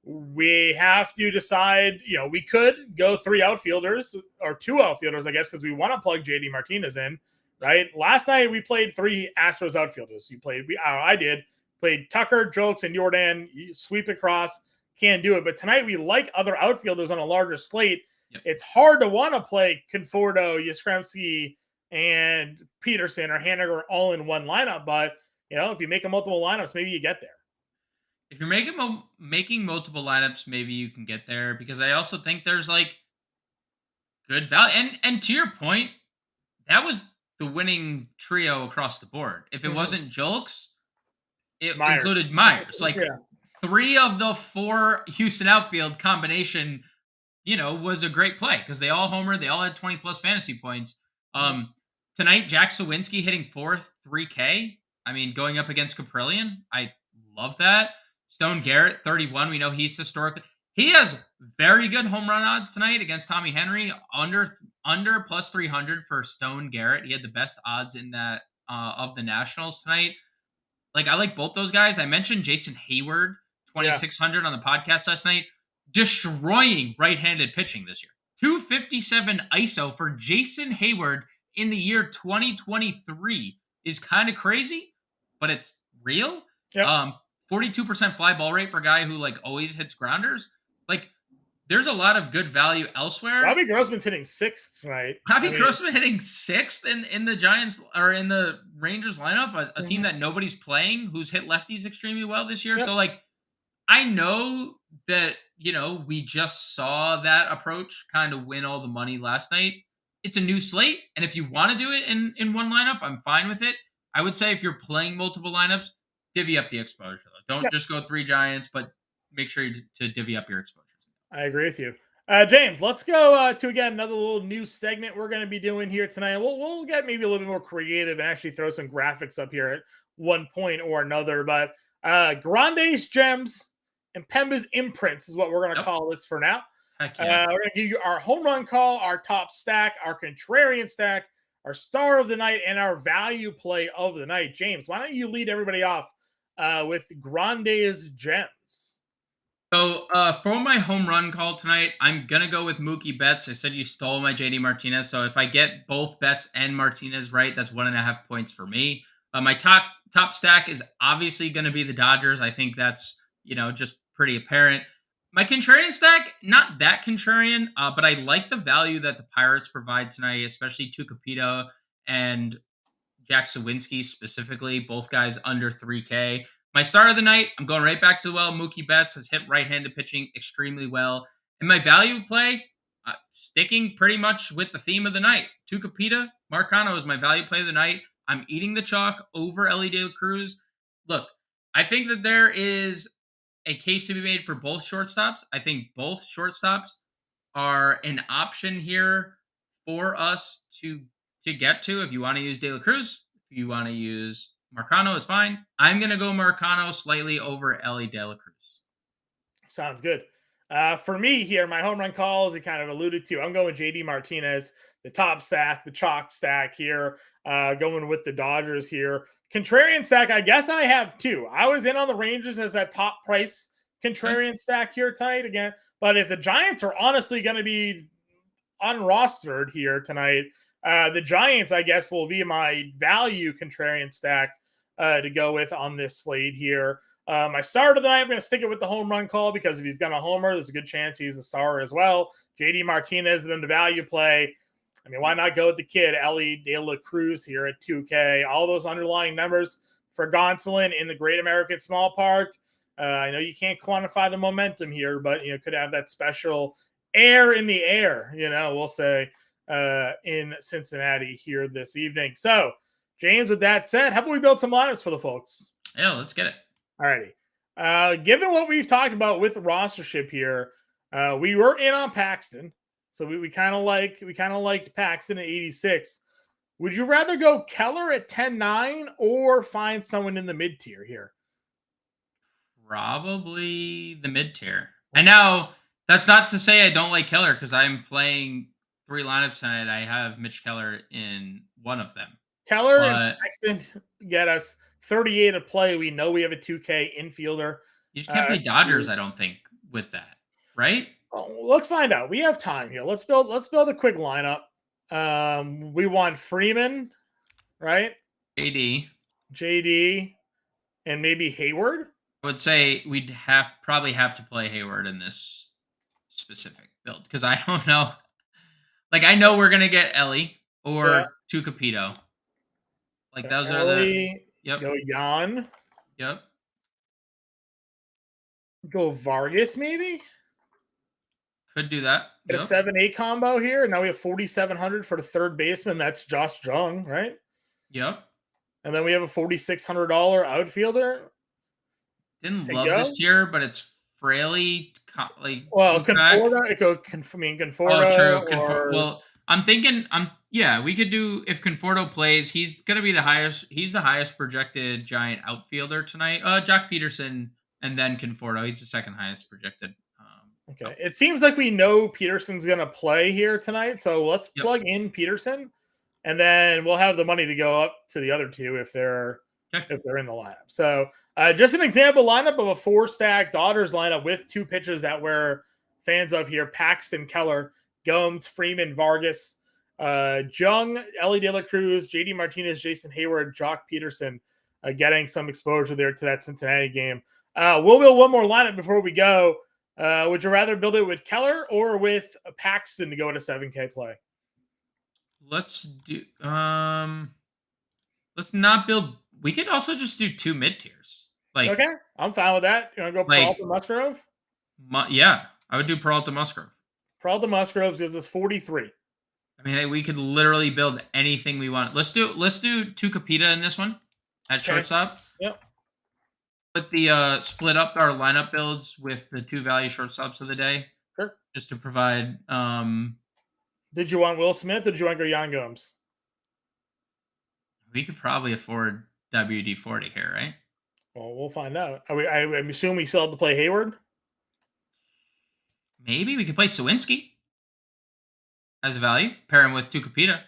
we have to decide. We could go 3 outfielders or 2 outfielders, I guess, because we want to plug JD Martinez in, right? Last night we played 3 Astros outfielders. I did played Tucker, Jokes, and Jordan. You sweep across, can't do it. But tonight we like other outfielders on a larger slate. Yep. It's hard to want to play Conforto, Yastrzemski, and Peterson or Haniger all in one lineup. But if you make a multiple lineups, maybe you get there. If you're making multiple lineups, maybe you can get there, because I also think there's like good value. And to your point, that was the winning trio across the board. If it wasn't Jolks, it included Myers. Like 3 of the 4 Houston outfield combination, was a great play because they all homered. They all had 20 plus fantasy points. Tonight, Jack Sawinski hitting 4th, 3K. I mean, going up against Caprillion, I love that. Stone Garrett, 31. We know he's historically. He has very good home run odds tonight against Tommy Henry. Under plus 300 for Stone Garrett. He had the best odds in that of the Nationals tonight. Like, I like both those guys. I mentioned Jason Hayward, 2,600 on the podcast last night, destroying right-handed pitching this year. 257 ISO for Jason Hayward in the year 2023 is kind of crazy, but it's real. Yep. 42% fly ball rate for a guy who like always hits grounders. Like, there's a lot of good value elsewhere. Robbie Grossman's hitting 6th tonight. Grossman hitting 6th in the Giants or in the Rangers lineup, a team that nobody's playing, who's hit lefties extremely well this year. Yep. So like, I know that, we just saw that approach kind of win all the money last night. It's a new slate. And if you want to do it in one lineup, I'm fine with it. I would say if you're playing multiple lineups, divvy up the exposure. Don't just go 3 Giants, but make sure to divvy up your exposures. I agree with you. James, let's go to, again, another little new segment we're going to be doing here tonight. We'll get maybe a little bit more creative and actually throw some graphics up here at one point or another. But Grande's Gems and Impemba's Imprints is what we're going to call this for now. Yeah. We're going to give you our home run call, our top stack, our contrarian stack, our star of the night, and our value play of the night. James, why don't you lead everybody off with Grande's Gems? So for my home run call tonight, I'm going to go with Mookie Betts. I said you stole my JD Martinez. So if I get both Betts and Martinez right, that's 1.5 points for me. My top stack is obviously going to be the Dodgers. I think that's, just pretty apparent. My contrarian stack, not that contrarian, but I like the value that the Pirates provide tonight, especially Tucapito and Jack Sawinski specifically, both guys under 3K. My start of the night, I'm going right back to the well. Mookie Betts has hit right-handed pitching extremely well. And my value play, sticking pretty much with the theme of the night. Tucapita, Marcano is my value play of the night. I'm eating the chalk over Ellie De La Cruz. Look, I think that there is a case to be made for both shortstops. I think both shortstops are an option here for us to get to. If you want to use De La Cruz, if you want to use Marcano, it's fine. I'm going to go Marcano slightly over Ellie De La Cruz. Sounds good. For me here, my home run call, as you kind of alluded to, I'm going JD Martinez, the top stack, the chalk stack here, going with the Dodgers here. Contrarian stack, I guess I have 2. I was in on the Rangers as that top price contrarian stack here tonight again. But if the Giants are honestly going to be unrostered here tonight, the Giants, I guess, will be my value contrarian stack to go with on this slate here. My start of the night, I'm going to stick it with the home run call because if he's going to homer, there's a good chance he's a star as well. JD Martinez, and then the value play. I mean, why not go with the kid, Ellie De La Cruz here at 2K? All those underlying numbers for Gonsolin in the Great American Small Park. I know you can't quantify the momentum here, but, could have that special air in the air, we'll say, in Cincinnati here this evening. So, James, with that said, how about we build some lineups for the folks? Yeah, let's get it. All righty. Given what we've talked about with rostership here, we were in on Paxton. So we kind of liked Paxton at 86. Would you rather go Keller at 10.9 or find someone in the mid tier here? Probably the mid tier. And now that's not to say I don't like Keller because I'm playing 3 lineups tonight. I have Mitch Keller in one of them. Keller and But Paxton get us 38 to play. We know we have a 2K infielder. you just can't play Dodgers, I don't think, with that, right? Let's find out. We have time here. Let's build a quick lineup. We want Freeman, right? JD, and maybe Hayward. I would say we'd probably have to play Hayward in this specific build because I don't know. Like I know we're gonna get Ellie or Tucapito. Like those are the Go Jan. Yep. Go Vargas, maybe. Could do that. Get a 7-8 combo here. Now we have 4,700 for the third baseman. That's Josh Jung, right? Yep. And then we have a $4,600 outfielder. Didn't love this tier, but it's Fraley. Like Conforto. Conforto. Oh, true. Well, I'm thinking. We could do if Conforto plays. He's gonna be the highest. He's the highest projected Giant outfielder tonight. Jock Peterson, and then Conforto. He's the second highest projected. Okay. It seems like we know Peterson's gonna play here tonight, so let's plug in Peterson, and then we'll have the money to go up to the other two if they're in the lineup. So. Just an example lineup of a 4-stack Dodgers lineup with 2 pitchers that we're fans of here: Paxton, Keller, Gomes, Freeman, Vargas, Jung, Ellie De La Cruz, JD Martinez, Jason Hayward, Jock Peterson, getting some exposure there to that Cincinnati game. We'll build one more lineup before we go. Would you rather build it with Keller or with Paxton to go into 7K play? Let's do. Let's not build. We could also just do 2 mid tiers. Like, okay, I'm fine with that. You want to go Peralta Musgrove? Yeah, I would do Peralta Musgrove. Peralta Musgrove gives us 43. I mean, we could literally build anything we want. Let's do Tucapita in this one at shortstop. Yep. Split up our lineup builds with the 2 value shortstops of the day. Sure. Just to provide. Did you want Will Smith or did you want to go Yan Gomes? We could probably afford WD-40 here, right? Well, we'll find out. I assume we still have to play Hayward? Maybe we could play Sawinski as a value. Pair him with Tucapita.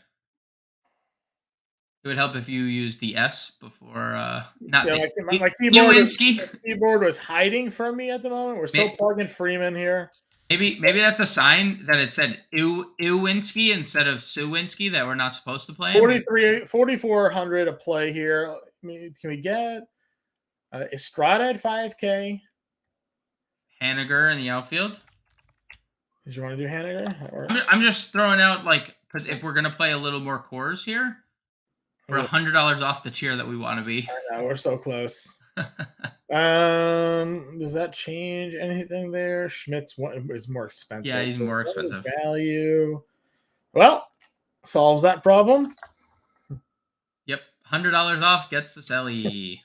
It would help if you use the S before my keyboard was hiding from me at the moment. We're still plugging Freeman here. Maybe that's a sign that it said Iwinski instead of Sawinski that we're not supposed to play. 4,400 a play here. Can we get Estrada at 5K? Haniger in the outfield. Did you want to do Haniger? I'm just throwing out because if we're gonna play a little more cores here, we're $100 off the tier that we want to be. I know, we're so close. Does that change anything there? Schmidt's is more expensive. Yeah, he's more expensive. Value. Well, solves that problem. Yep, $100 off gets us Ellie.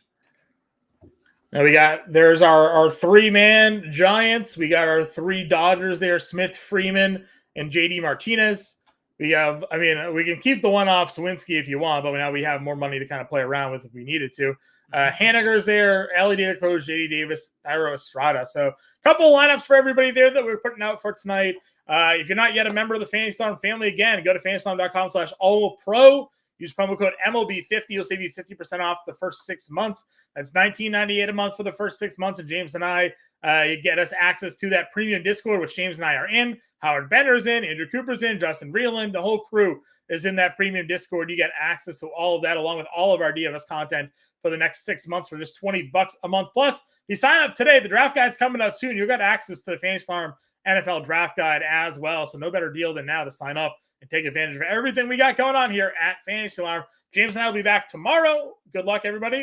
Now there's our 3-man Giants. We got our 3 Dodgers there: Smith, Freeman, and JD Martinez. We can keep the one off Sawinski if you want, but now we have more money to kind of play around with if we needed to. Haniger's there, Ellie De La Cruz, JD Davis, Thairo Estrada. So a couple of lineups for everybody there that we're putting out for tonight. If you're not yet a member of the Fantasy Storm family, again, go to fantasystorm.com/allpro. Use promo code MLB50. It'll save you 50% off the first 6 months. That's $19.98 a month for the first 6 months. And James and I, you get us access to that premium Discord, which James and I are in. Howard Bender's in, Andrew Cooper's in, Justin Vreeland, the whole crew is in that premium Discord. You get access to all of that along with all of our DFS content for the next 6 months for just $20 a month. Plus, if you sign up today, the draft guide's coming out soon. You'll get access to the Fantasy Farm NFL draft guide as well. So no better deal than now to sign up and take advantage of everything we got going on here at Fantasy Alarm. James and I will be back tomorrow. Good luck, everybody.